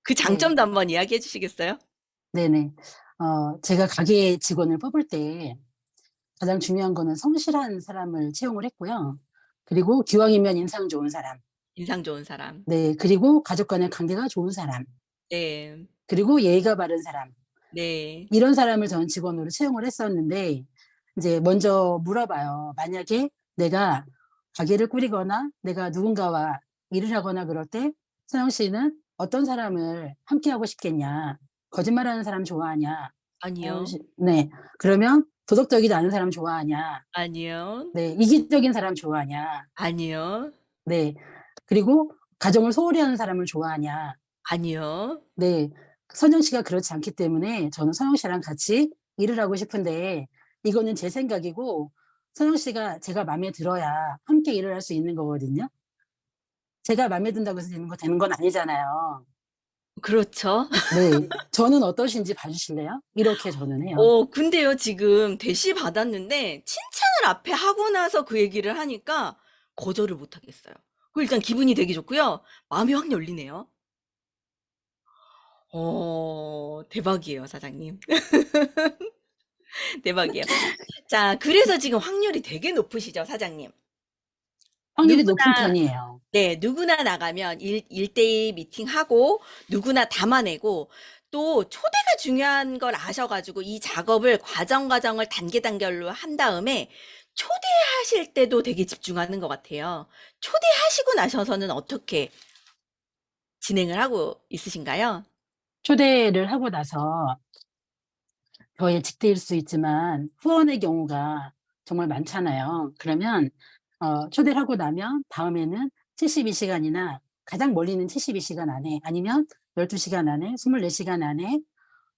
그
네.
장점도 한번 이야기해 주시겠어요?
네네. 제가 가게 직원을 뽑을 때 가장 중요한 거는 성실한 사람을 채용을 했고요. 그리고 기왕이면 인상 좋은 사람.
인상 좋은 사람.
네. 그리고 가족 간의 관계가 좋은 사람.
네.
그리고 예의가 바른 사람.
네.
이런 사람을 저는 직원으로 채용을 했었는데 인제 먼저 물어봐요. 만약에 내가 가게를 꾸리거나 내가 누군가와 일을 하거나 그럴 때 "서영 씨는 어떤 사람을 함께 하고 싶겠냐? 거짓말하는 사람 좋아하냐?"
아니요.
네. 그러면 도덕적이지 않은 사람 좋아하냐?
아니요.
네. 이기적인 사람 좋아하냐?
아니요.
네. 그리고 가정을 소홀히 하는 사람을 좋아하냐?
아니요.
네. 선영 씨가 그렇지 않기 때문에 저는 선영 씨랑 같이 일을 하고 싶은데 이거는 제 생각이고 선영 씨가 제가 마음에 들어야 함께 일을 할 수 있는 거거든요. 제가 마음에 든다고 해서 되는 건 아니잖아요.
그렇죠.
네. 저는 어떠신지 봐 주실래요? 이렇게 저는 해요.
근데요, 지금 대시 받았는데 칭찬을 앞에 하고 나서 그 얘기를 하니까 거절을 못 하겠어요. 일단 기분이 되게 좋고요. 마음이 확 열리네요. 대박이에요, 사장님. 대박이에요. 자, 그래서 지금 확률이 되게 높으시죠, 사장님?
확률이 높은
누구나
편이에요.
네, 누구나 나가면 1대1 미팅하고 누구나 담아내고 또 초대가 중요한 걸 아셔가지고 이 작업을 과정을 단계단계로 한 다음에 초대하실 때도 되게 집중하는 것 같아요. 초대하시고 나셔서는 어떻게 진행을 하고 있으신가요?
초대를 하고 나서 저의 직대일 수 있지만 후원의 경우가 정말 많잖아요. 그러면 초대를 하고 나면 다음에는 72시간이나 가장 멀리는 72시간 안에 아니면 12시간 안에 24시간 안에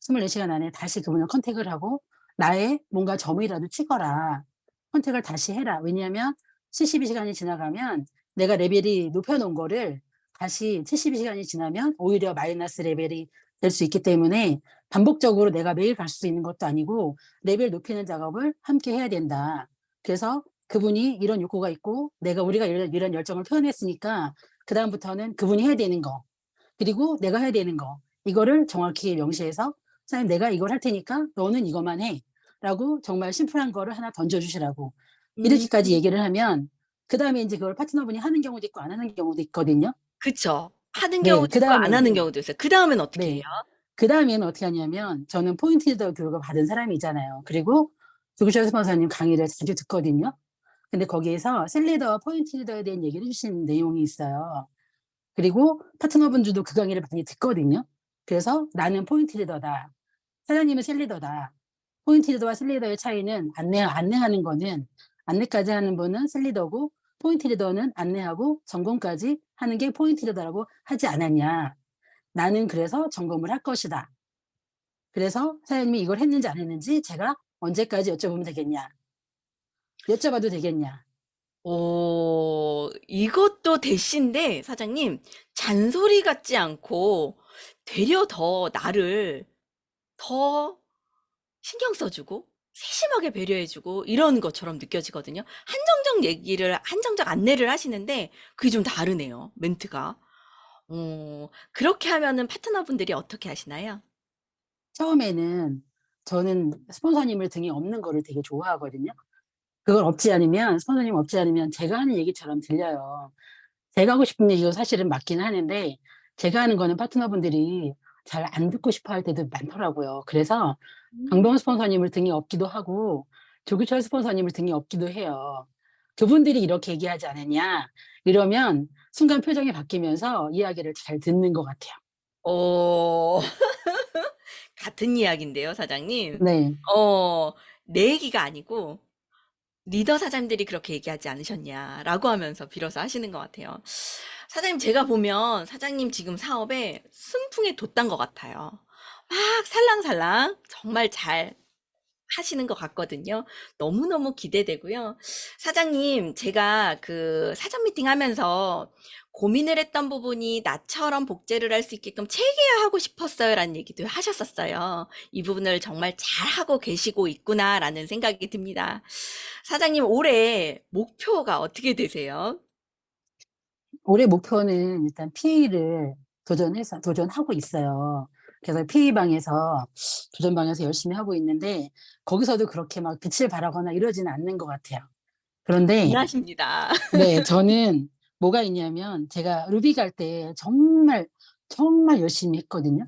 24시간 안에 다시 그분을 컨택을 하고 나의 뭔가 점이라도 찍어라. 컨택을 다시 해라. 왜냐하면 72시간이 지나가면 내가 레벨이 높여 놓은 거를 다시 72시간이 지나면 오히려 마이너스 레벨이 될 수 있기 때문에 반복적으로 내가 매일 갈 수 있는 것도 아니고 레벨 높이는 작업을 함께 해야 된다. 그래서 그분이 이런 욕구가 있고 우리가 이런 열정을 표현했으니까 그다음부터는 그분이 해야 되는 거 그리고 내가 해야 되는 거 이거를 정확히 명시해서 "선생님 내가 이걸 할 테니까 너는 이것만 해."라고 정말 심플한 거를 하나 던져 주시라고
음,
이렇게까지 얘기를 하면 그다음에 인제 그걸 파트너분이 하는 경우도 있고 안 하는 경우도 있거든요.
그쵸. 하는
네.
경우도 있고 안
그다음에
하는 경우도 있어요. 그다음엔 어떻게 해요?
네. 그다음에는 어떻게 하냐면 저는 포인트 리더 교육을 받은 사람이잖아요. 그리고 조규철 스폰서님 강의를 자주 듣거든요. 근데 거기에서 셀리더와 포인트 리더에 대한 얘기를 해 주신 내용이 있어요. 그리고 파트너분들도 그 강의를 많이 듣거든요. 그래서 "나는 포인트 리더다. 사장님은 셀리더다. 포인트 리더와 셀리더의 차이는 안내하는 거는 안내까지 하는 분은 셀리더고 포인트 리더는 안내하고 점검까지 하는 게 포인트 리더라고 하지 않았냐. 나는 그래서 점검을 할 것이다. 그래서 사장님이 이걸 했는지 안 했는지 제가 언제까지 여쭤보면 되겠냐. 여쭤봐도 되겠냐."
이것도 대신데 사장님 잔소리 같지 않고 되려 더 나를 더 신경 써주고 세심하게 배려해주고 이런 것처럼 느껴지거든요. 한정적 안내를 하시는데 그게 좀 다르네요. 멘트가. 그렇게 하면은 파트너분들이 어떻게 하시나요?
처음에는 저는 스폰서님을 등에 업는 거를 되게 좋아하거든요. 그걸 업지 않으면 스폰서님 업지 않으면 제가 하는 얘기처럼 들려요. 제가 하고 싶은 얘기가 사실은 맞긴 하는데 제가 하는 거는 파트너분들이 잘 안 듣고 싶어 할 때도 많더라고요. 그래서
음.
강동원 스폰서님을 등에 업기도 하고 조규철 스폰서님을 등에 업기도 해요. "그분들이 이렇게 얘기하지 않았냐." 이러면 순간 표정이 바뀌면서 이야기를 잘 듣는 것 같아요.
어, 같은 이야기인데요, 사장님.
네.
내 얘기가 아니고 리더 사장님들이 그렇게 얘기하지 않으셨냐라고 하면서 빌어서 하시는 것 같아요. 사장님, 제가 보면 사장님 지금 사업에 순풍에 돋단 것 같아요. 막 살랑살랑 정말 잘 하시는 것 같거든요. 너무너무 기대되고요. 사장님, 제가 그 사전 미팅 하면서 고민을 했던 부분이 나처럼 복제를 할 수 있게끔 체계화하고 싶었어요라는 얘기도 하셨었어요. 이 부분을 정말 잘하고 계시고 있구나라는 생각이 듭니다. 사장님, 올해 목표가 어떻게 되세요?
올해 목표는 일단 PA를 도전하고 있어요. 그래서 PA방에서 도전방에서 열심히 하고 있는데 거기서도 그렇게 막 빛을 발하거나 이러지는 않는 것 같아요. 그런데
대단하십니다.
네 저는 뭐가 있냐면 제가 루비 갈 때 정말, 정말 열심히 했거든요.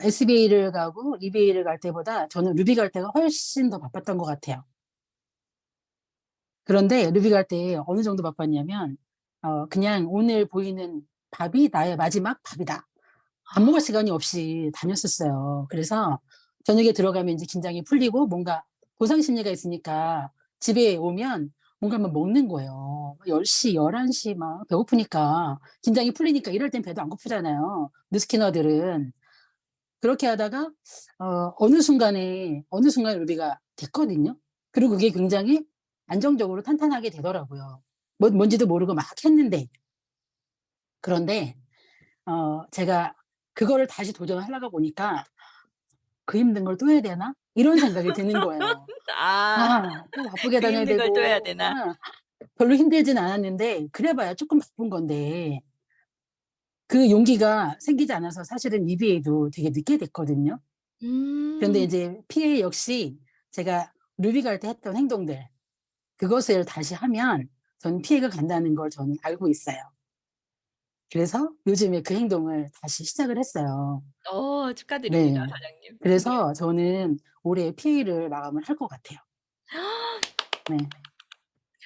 SBA를 가고 EBA를 갈 때보다 저는 루비 갈 때가 훨씬 더 바빴던 것 같아요. 그런데 루비 갈 때 어느 정도 바빴냐면 그냥 오늘 보이는 밥이 나의 마지막 밥이다. 밥 먹을 시간이 없이 다녔었어요. 그래서 저녁에 들어가면 이제 긴장이 풀리고 뭔가 보상 심리가 있으니까 집에 오면 뭔가 막 먹는 거예요. 10시, 11시 막 배고프니까 긴장이 풀리니까 이럴 땐 배도 안 고프잖아요. 뉴스키너들은. 그렇게 하다가 어느 순간 루비가 됐거든요. 그리고 그게 굉장히 안정적으로 탄탄하게 되더라고요. 뭔지도 모르고 막 했는데. 그런데 제가 그거를 다시 도전하려고 보니까 '그 힘든 걸 또 해야 되나?' 이런 생각이 드는 거예요.
아,
아 또 바쁘게
그
다녀야
힘든 걸 또 해야
되고
되나?
별로 힘들진 않았는데 그래 봐야 쪼끔 바쁜 건데 그 용기가 생기지 않아서 사실은 EBA도 되게 늦게 됐거든요. 그런데
음.
이제 PA 역시 제가 루비 갈 때 했던 행동들 그것을 다시 하면 저는 피해가 간다는 걸 저는 알고 있어요. 그래서 요즘에 그 행동을 다시 시작을 했어요.
축하드립니다,
네.
사장님. 네.
그래서 저는 올해 PA를 마감을 할 것 같아요. 네.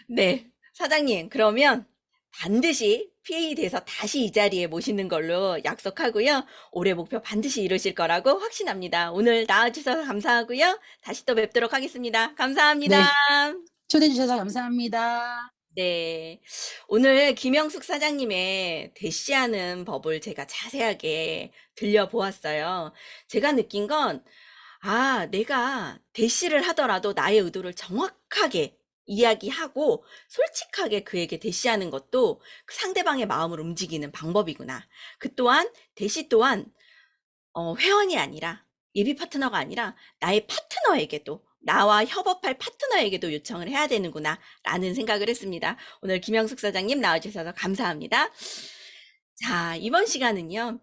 네. 사장님, 그러면 반드시 PA 돼서 다시 이 자리에 모시는 걸로 약속하고요. 올해 목표 반드시 이루실 거라고 확신합니다. 오늘 나와 주셔서 감사하고요. 다시 또 뵙도록 하겠습니다. 감사합니다.
네. 초대해 주셔서 감사합니다.
네. 오늘 김영숙 사장님의 대시하는 법을 제가 자세하게 들려보았어요. 제가 느낀 건, 내가 대시를 하더라도 나의 의도를 정확하게 이야기하고 솔직하게 그에게 대시하는 것도 그 상대방의 마음을 움직이는 방법이구나. 그 또한, 대시 또한 회원이 아니라 예비 파트너가 아니라 나의 파트너에게도 나와 협업할 파트너에게도 요청을 해야 되는구나라는 생각을 했습니다. 오늘 김영숙 사장님 나와주셔서 감사합니다. 자, 이번 시간은요.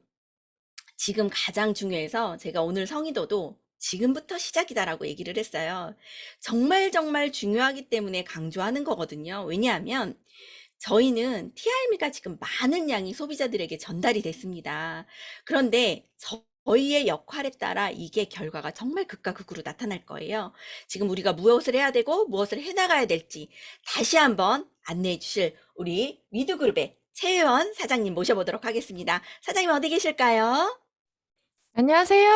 지금 가장 중요해서 제가 오늘 성의도도 지금부터 시작이다라고 얘기를 했어요. 정말 정말 중요하기 때문에 강조하는 거거든요. 왜냐하면 저희는 TRM가 지금 많은 양이 소비자들에게 전달이 됐습니다. 그런데 저희의 역할에 따라 이게 결과가 정말 극과 극으로 나타날 거예요. 지금 우리가 무엇을 해야 되고 무엇을 해나가야 될지 다시 한번 안내해 주실 우리 위드그룹의 최회원 사장님 모셔보도록 하겠습니다. 사장님 어디 계실까요?
안녕하세요.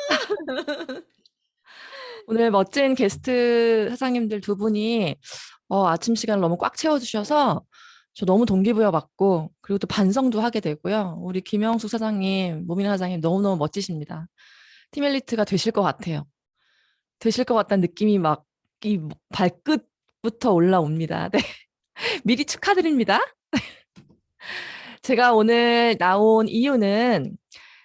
안녕하세요.
오늘 멋진 게스트 사장님들 두 분이 아침 시간을 너무 꽉 채워주셔서 저 너무 동기부여 받고 그리고 또 반성도 하게 되고요. 우리 김영숙 사장님, 모미나 사장님 너무너무 멋지십니다. 팀 엘리트가 되실 것 같아요. 되실 것 같다는 느낌이 막 이 발끝부터 올라옵니다. 네. 미리 축하드립니다. 제가 오늘 나온 이유는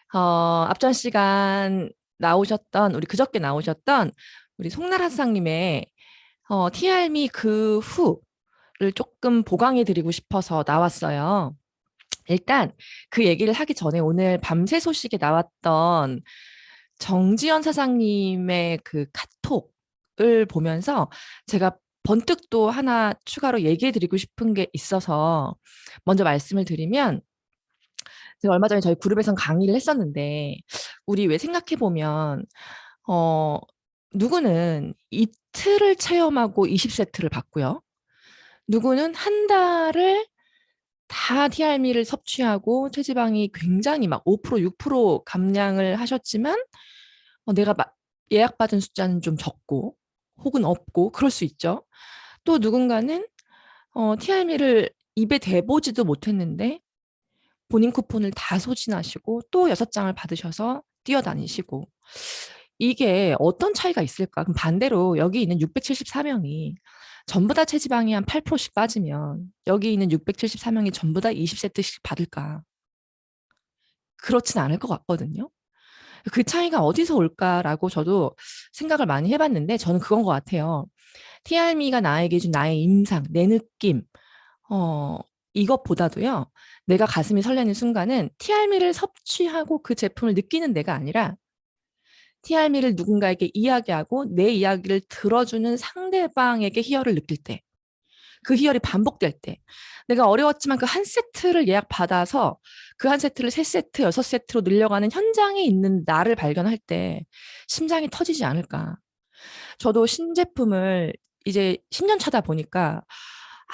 앞전 시간 나오셨던 그저께 나오셨던 우리 송나라 사장님의 TRM이 그 후를 조금 보강해 드리고 싶어서 나왔어요. 일단 그 얘기를 하기 전에 오늘 밤새 소식에 나왔던 정지연 사장님의 그 카톡을 보면서 제가 번뜩 또 하나 추가로 얘기해 드리고 싶은 게 있어서 먼저 말씀을 드리면 제가 얼마 전에 저희 그룹에선 강의를 했었는데 우리 왜 생각해 보면 누구는 이틀을 체험하고 20세트를 받고요. 누구는 한 달을 다 TRM를 섭취하고 체지방이 굉장히 막 5%, 6% 감량을 하셨지만 내가 예약받은 숫자는 좀 적고 혹은 없고 그럴 수 있죠. 또 누군가는 TRM를 입에 대보지도 못했는데 본인 쿠폰을 다 소진하시고 또 6장을 받으셔서 뛰어다니시고 이게 어떤 차이가 있을까? 그럼 반대로 여기 있는 674명이 전부 다 체지방이 한 8%씩 빠지면 여기 있는 674명이 전부 다 20세트씩 받을까? 그렇진 않을 것 같거든요. 그 차이가 어디서 올까라고 저도 생각을 많이 해봤는데 저는 그건 것 같아요. TRM가 나에게 준 나의 임상, 내 느낌, 이것보다도요. 내가 가슴이 설레는 순간은 TRM를 섭취하고 그 제품을 느끼는 내가 아니라 TRM를 누군가에게 이야기하고 내 이야기를 들어주는 상대방에게 희열을 느낄 때, 그 희열이 반복될 때, 내가 어려웠지만 그 한 세트를 예약받아서 그 한 세트를 3세트, 6세트로 늘려가는 현장에 있는 나를 발견할 때 심장이 터지지 않을까. 저도 신제품을 이제 10년 차다 보니까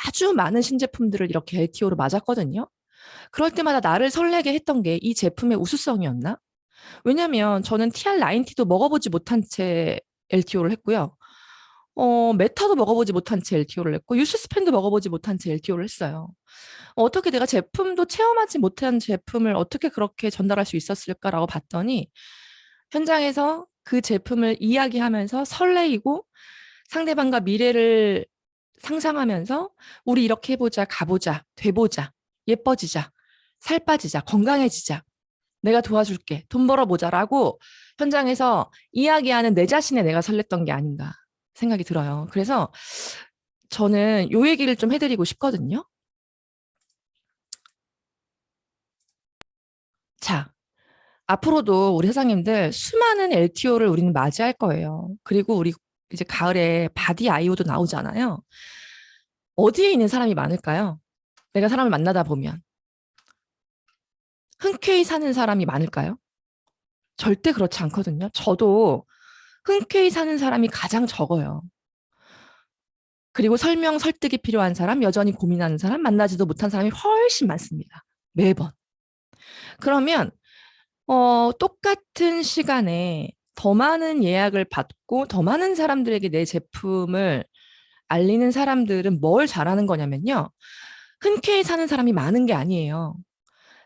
아주 많은 신제품들을 이렇게 LTO로 맞았거든요. 그럴 때마다 나를 설레게 했던 게 이 제품의 우수성이었나? 왜냐면 저는 TR90도 먹어보지 못한 채 LTO를 했고요. 메타도 먹어보지 못한 채 LTO를 했고, 유스스펜도 먹어보지 못한 채 LTO를 했어요. 어떻게 내가 제품도 체험하지 못한 제품을 어떻게 그렇게 전달할 수 있었을까라고 봤더니, 현장에서 그 제품을 이야기하면서 설레이고 상대방과 미래를 상상하면서 우리 이렇게 해보자, 가보자, 돼보자, 예뻐지자, 살 빠지자, 건강해지자, 내가 도와줄게, 돈 벌어보자라고 현장에서 이야기하는 내 자신에 내가 설렜던 게 아닌가 생각이 들어요. 그래서 저는 요 얘기를 좀 해드리고 싶거든요. 자, 앞으로도 우리 사장님들 수많은 LTO를 우리는 맞이할 거예요. 그리고 우리 이제 가을에 바디 아이오도 나오잖아요. 어디에 있는 사람이 많을까요? 내가 사람을 만나다 보면. 흔쾌히 사는 사람이 많을까요? 절대 그렇지 않거든요. 저도 흔쾌히 사는 사람이 가장 적어요. 그리고 설명, 설득이 필요한 사람, 여전히 고민하는 사람, 만나지도 못한 사람이 훨씬 많습니다. 매번. 그러면 똑같은 시간에 더 많은 예약을 받고 더 많은 사람들에게 내 제품을 알리는 사람들은 뭘 잘하는 거냐면요. 흔쾌히 사는 사람이 많은 게 아니에요.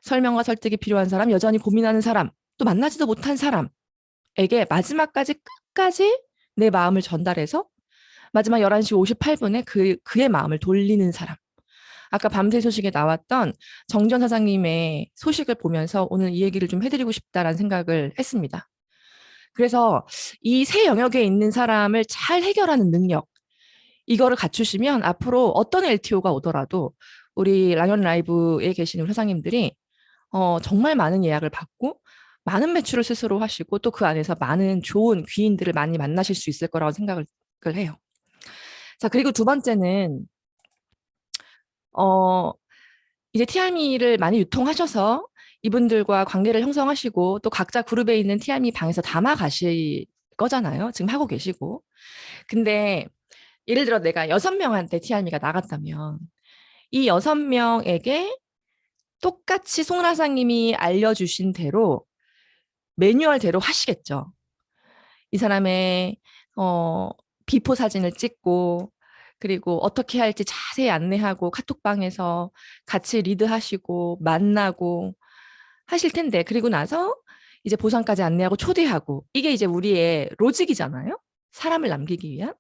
설명과 설득이 필요한 사람, 여전히 고민하는 사람, 또 만나지도 못한 사람에게 마지막까지 끝까지 내 마음을 전달해서 마지막 11시 58분에 그의 마음을 돌리는 사람. 아까 밤새 소식에 나왔던 정전 사장님의 소식을 보면서 오늘 이 얘기를 좀 해드리고 싶다라는 생각을 했습니다. 그래서 이 세 영역에 있는 사람을 잘 해결하는 능력, 이거를 갖추시면 앞으로 어떤 LTO가 오더라도 우리 랑연 라이브에 계시는 사장님들이 정말 많은 예약을 받고 많은 매출을 스스로 하시고 또 그 안에서 많은 좋은 귀인들을 많이 만나실 수 있을 거라고 생각을 해요. 자, 그리고 두 번째는 이제 TRM를 많이 유통하셔서 이분들과 관계를 형성하시고 또 각자 그룹에 있는 TRM 방에서 담아 가실 거잖아요. 지금 하고 계시고. 근데 예를 들어 내가 6명한테 TRM가 나갔다면 이 6명에게 똑같이 송 사장님이 알려주신 대로 매뉴얼대로 하시겠죠. 이 사람의 비포 사진을 찍고 그리고 어떻게 할지 자세히 안내하고 카톡방에서 같이 리드하시고 만나고 하실 텐데 그리고 나서 이제 보상까지 안내하고 초대하고 이게 이제 우리의 로직이잖아요. 사람을 남기기 위한.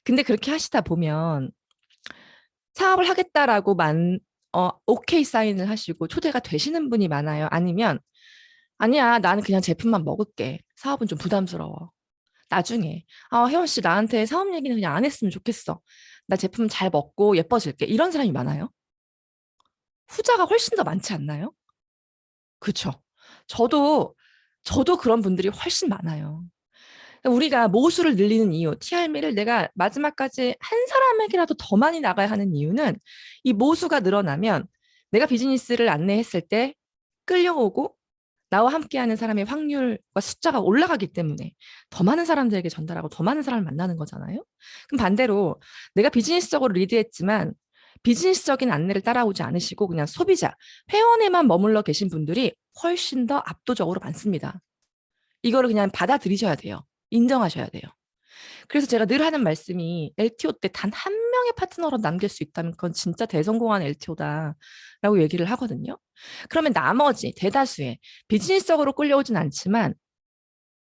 근데 그렇게 하시다 보면 사업을 하겠다라고 오케이 사인을 하시고 초대가 되시는 분이 많아요. 아니면 아니야, 나는 그냥 제품만 먹을게. 사업은 좀 부담스러워. 나중에 혜원 씨 나한테 사업 얘기는 그냥 안 했으면 좋겠어. 나 제품 잘 먹고 예뻐질게. 이런 사람이 많아요. 후자가 훨씬 더 많지 않나요? 그렇죠. 저도 그런 분들이 훨씬 많아요. 우리가 모수를 늘리는 이유, TRM를 내가 마지막까지 한 사람에게라도 더 많이 나가야 하는 이유는 이 모수가 늘어나면 내가 비즈니스를 안내했을 때 끌려오고 나와 함께하는 사람의 확률과 숫자가 올라가기 때문에 더 많은 사람들에게 전달하고 더 많은 사람을 만나는 거잖아요. 그럼 반대로 내가 비즈니스적으로 리드했지만 비즈니스적인 안내를 따라오지 않으시고 그냥 소비자, 회원에만 머물러 계신 분들이 훨씬 더 압도적으로 많습니다. 이거를 그냥 받아들이셔야 돼요. 인정하셔야 돼요. 그래서 제가 늘 하는 말씀이 LTO 때 단 한 명의 파트너로 남길 수 있다면 그건 진짜 대성공한 LTO다라고 얘기를 하거든요. 그러면 나머지 대다수의 비즈니스적으로 끌려오진 않지만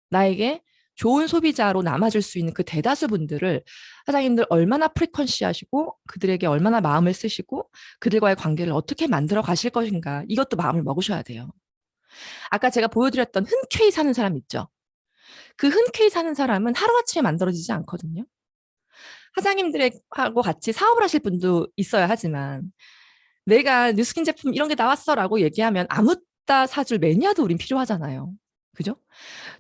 나에게 좋은 소비자로 남아줄 수 있는 그 대다수 분들을 사장님들 얼마나 프리퀀시 하시고 그들에게 얼마나 마음을 쓰시고 그들과의 관계를 어떻게 만들어 가실 것인가 이것도 마음을 먹으셔야 돼요. 아까 제가 보여드렸던 흔쾌히 사는 사람 있죠. 그 흔쾌히 사는 사람은 하루아침에 만들어지지 않거든요. 사장님들하고 같이 사업을 하실 분도 있어야 하지만 내가 뉴스킨 제품 이런 게 나왔어라고 얘기하면 아무따 사줄 매니아도 우린 필요하잖아요. 그죠?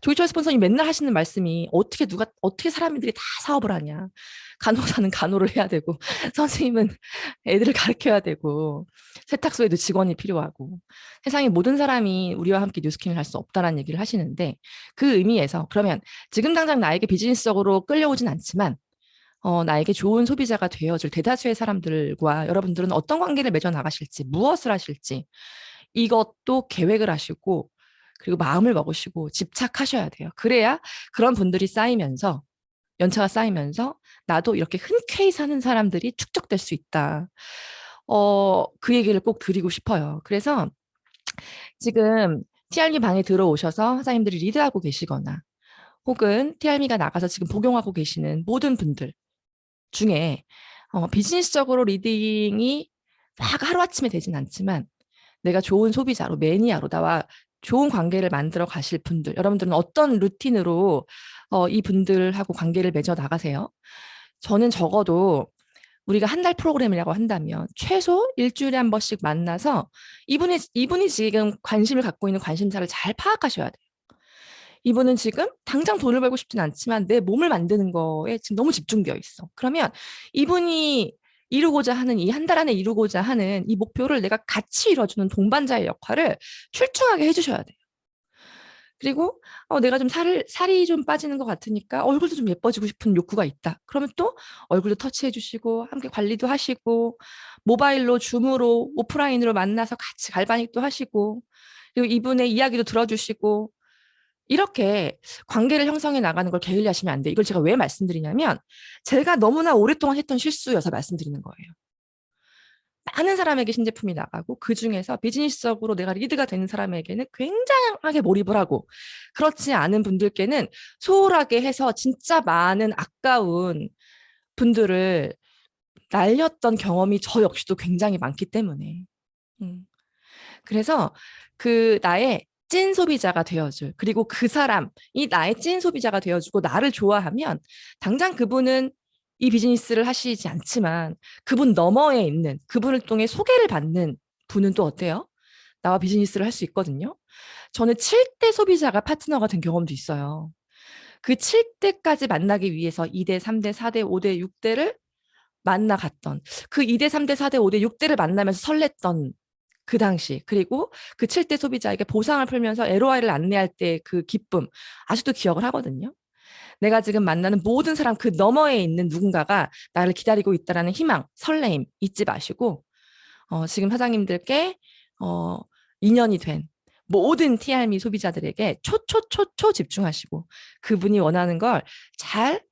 조이철 스폰서님 맨날 하시는 말씀이 어떻게 사람들이 다 사업을 하냐. 간호사는 간호를 해야 되고 선생님은 애들을 가르쳐야 되고 세탁소에도 직원이 필요하고 세상의 모든 사람이 우리와 함께 뉴스킨을 할 수 없다는 얘기를 하시는데 그 의미에서 그러면 지금 당장 나에게 비즈니스적으로 끌려오진 않지만 나에게 좋은 소비자가 되어줄 대다수의 사람들과 여러분들은 어떤 관계를 맺어 나가실지 무엇을 하실지 이것도 계획을 하시고 그리고 마음을 먹으시고 집착하셔야 돼요. 그래야 그런 분들이 쌓이면서 연차가 쌓이면서 나도 이렇게 흔쾌히 사는 사람들이 축적될 수 있다. 그 얘기를 꼭 드리고 싶어요. 그래서 지금 TR미 방에 들어오셔서 사장님들이 리드하고 계시거나 혹은 TR미가 나가서 지금 복용하고 계시는 모든 분들 중에 비즈니스적으로 리딩이 막 하루아침에 되진 않지만 내가 좋은 소비자로 매니아로 나와 좋은 관계를 만들어 가실 분들, 여러분들은 어떤 루틴으로 이 분들하고 관계를 맺어 나가세요? 저는 적어도 우리가 한 달 프로그램이라고 한다면 최소 일주일에 한 번씩 만나서 이분이 지금 관심을 갖고 있는 관심사를 잘 파악하셔야 돼요. 이분은 지금 당장 돈을 벌고 싶진 않지만 내 몸을 만드는 거에 지금 너무 집중되어 있어. 그러면 이분이 이루고자 하는 이 한 달 안에 이루고자 하는 이 목표를 내가 같이 이뤄주는 동반자의 역할을 출중하게 해주셔야 돼요. 그리고 내가 좀 살이 좀 빠지는 것 같으니까 얼굴도 좀 예뻐지고 싶은 욕구가 있다. 그러면 또 얼굴도 터치해 주시고 함께 관리도 하시고 모바일로 줌으로 오프라인으로 만나서 같이 갈바닉도 하시고 그리고 이분의 이야기도 들어주시고 이렇게 관계를 형성해 나가는 걸 게을리하시면 안 돼요. 이걸 제가 왜 말씀드리냐면 제가 너무나 오랫동안 했던 실수여서 말씀드리는 거예요. 많은 사람에게 신제품이 나가고 그중에서 비즈니스적으로 내가 리드가 되는 사람에게는 굉장하게 몰입을 하고 그렇지 않은 분들께는 소홀하게 해서 진짜 많은 아까운 분들을 날렸던 경험이 저 역시도 굉장히 많기 때문에 그래서 그 나의 찐 소비자가 되어줄 그리고 그 사람이 나의 찐 소비자가 되어주고 나를 좋아하면 당장 그분은 이 비즈니스를 하시지 않지만 그분 너머에 있는 그분을 통해 소개를 받는 분은 또 어때요? 나와 비즈니스를 할 수 있거든요. 저는 7대 소비자가 파트너가 된 경험도 있어요. 그 7대까지 만나기 위해서 2대, 3대, 4대, 5대, 6대를 만나갔던 그 2대, 3대, 4대, 5대, 6대를 만나면서 설렜던 그 당시 그리고 그 7대 소비자에게 보상을 풀면서 LOI를 안내할 때 그 기쁨 아직도 기억을 하거든요. 내가 지금 만나는 모든 사람 그 너머에 있는 누군가가 나를 기다리고 있다라는 희망, 설레임 잊지 마시고 지금 사장님들께 인연이 된 모든 TR미 소비자들에게 초초초초 집중하시고 그분이 원하는 걸 잘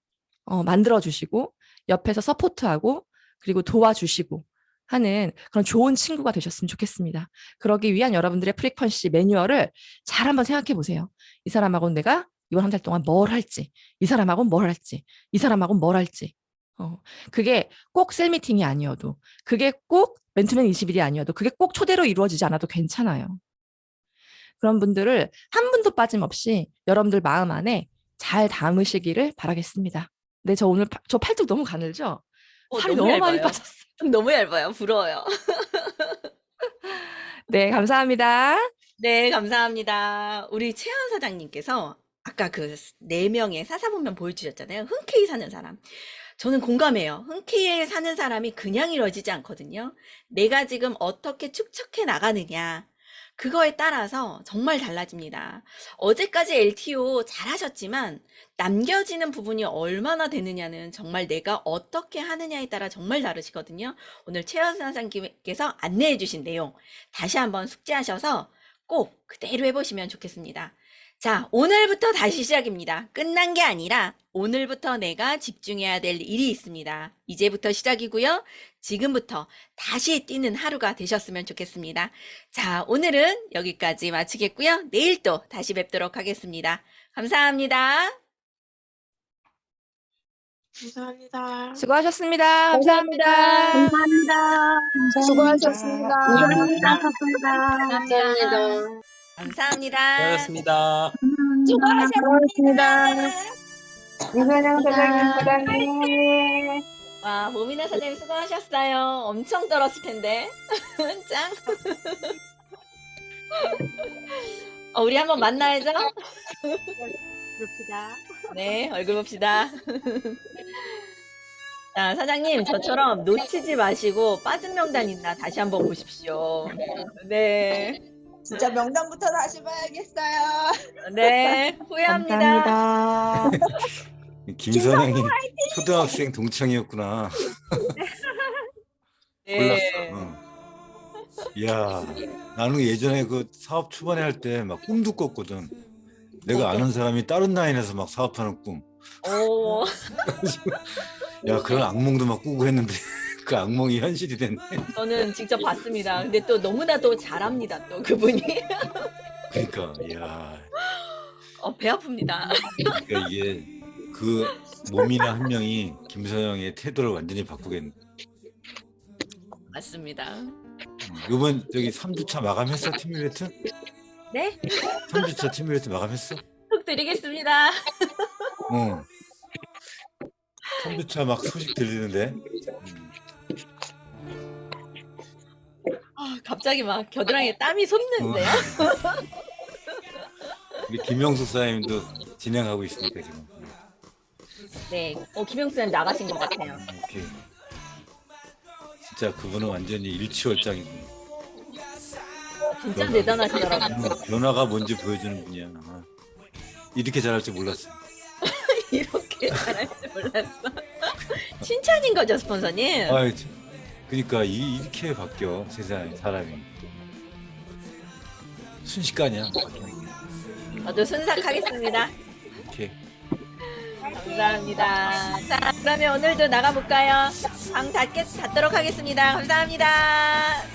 만들어주시고 옆에서 서포트하고 그리고 도와주시고 하는 그런 좋은 친구가 되셨으면 좋겠습니다. 그러기 위한 여러분들의 프리퀀시 매뉴얼을 잘 한번 생각해 보세요. 이 사람하고는 내가 이번 한 달 동안 뭘 할지, 이 사람하고는 뭘 할지, 이 사람하고는 뭘 할지. 그게 꼭 셀 미팅이 아니어도, 그게 꼭 맨투맨 20일이 아니어도, 그게 꼭 초대로 이루어지지 않아도 괜찮아요. 그런 분들을 한 분도 빠짐없이 여러분들 마음 안에 잘 담으시기를 바라겠습니다. 네, 저 오늘 저 팔뚝 너무 가늘죠? 살이 너무 많이
얇아요.
빠졌어요.
너무 얇아요. 부러워요.
네, 감사합니다.
네, 감사합니다. 우리 최현 사장님께서 아까 그 4명의 사사본면 보여주셨잖아요. 흔쾌히 사는 사람. 저는 공감해요. 흔쾌히 사는 사람이 그냥 이루어지지 않거든요. 내가 지금 어떻게 축적해 나가느냐. 그거에 따라서 정말 달라집니다. 어제까지 LTO 잘하셨지만 남겨지는 부분이 얼마나 되느냐는 정말 내가 어떻게 하느냐에 따라 정말 다르시거든요. 오늘 최현 사장님께서 안내해 주신 내용 다시 한번 숙지하셔서 꼭 그대로 해보시면 좋겠습니다. 자, 오늘부터 다시 시작입니다. 끝난 게 아니라 오늘부터 내가 집중해야 될 일이 있습니다. 이제부터 시작이고요. 지금부터 다시 뛰는 하루가 되셨으면 좋겠습니다. 자, 오늘은 여기까지 마치겠고요. 내일 또 다시 뵙도록 하겠습니다. 감사합니다.
감사합니다.
수고하셨습니다. 감사합니다.
감사합니다.
수고하셨습니다.
감사합니다.
감사합니다.
고맙습니다.
수고하셨습니다.
이근영 사장님.
와, 모미나 사장님 수고하셨어요. 엄청 떨었을 텐데. 짱. 우리 한번 만나야죠.
그럽시다.
네, 얼굴 봅시다. 자, 사장님, 저처럼 놓치지 마시고 빠진 명단 있나 다시 한번 보십시오. 네.
진짜 명단부터 다시 봐야겠어요.
네, 후회합니다.
김 사장님 초등학생 동창이었구나.
네.
몰랐어. 야, 나는 예전에 그 사업 초반에 할 때 막 꿈도 꿨거든. 내가 아는 사람이 다른 라인에서 막 사업하는 꿈.
오,
야, 그런 악몽도 막 꾸고 했는데 그 악몽이 현실이 됐네.
저는 직접 봤습니다. 근데 또 너무나도 잘합니다. 또 그분이.
그러니까, 야,
배 아픕니다.
그러니까 이게 그 몸이나 한 명이 김서영의 태도를 완전히 바꾸겠네.
맞습니다.
이번 저기 3주차 마감했어, 팀밀레트?
네?
3주차 팀밀레트 마감했어?
톡 드리겠습니다.
어. 3주차 막 소식 들리는데.
갑자기 막 겨드랑이에 땀이 솟는데요.
우리 김영숙 사장님도 진행하고 있으니까 지금.
네. 김영수님 나가신 것 같아요.
오케이. 진짜 그분은 완전히 일치월장이고
진짜 대단하시더라고요.
변화가 뭔지 보여주는 분이야. 이렇게 잘할 줄 몰랐어.
이렇게 잘할 줄 몰랐어. 칭찬인 거죠, 스폰서님?
그러니까 이렇게 바뀌어 세상에 사람이. 순식간이야. 바뀌는 게.
저도 순삭하겠습니다.
오케이.
감사합니다. 자, 그러면 오늘도 나가볼까요? 방 닫도록 하겠습니다. 감사합니다.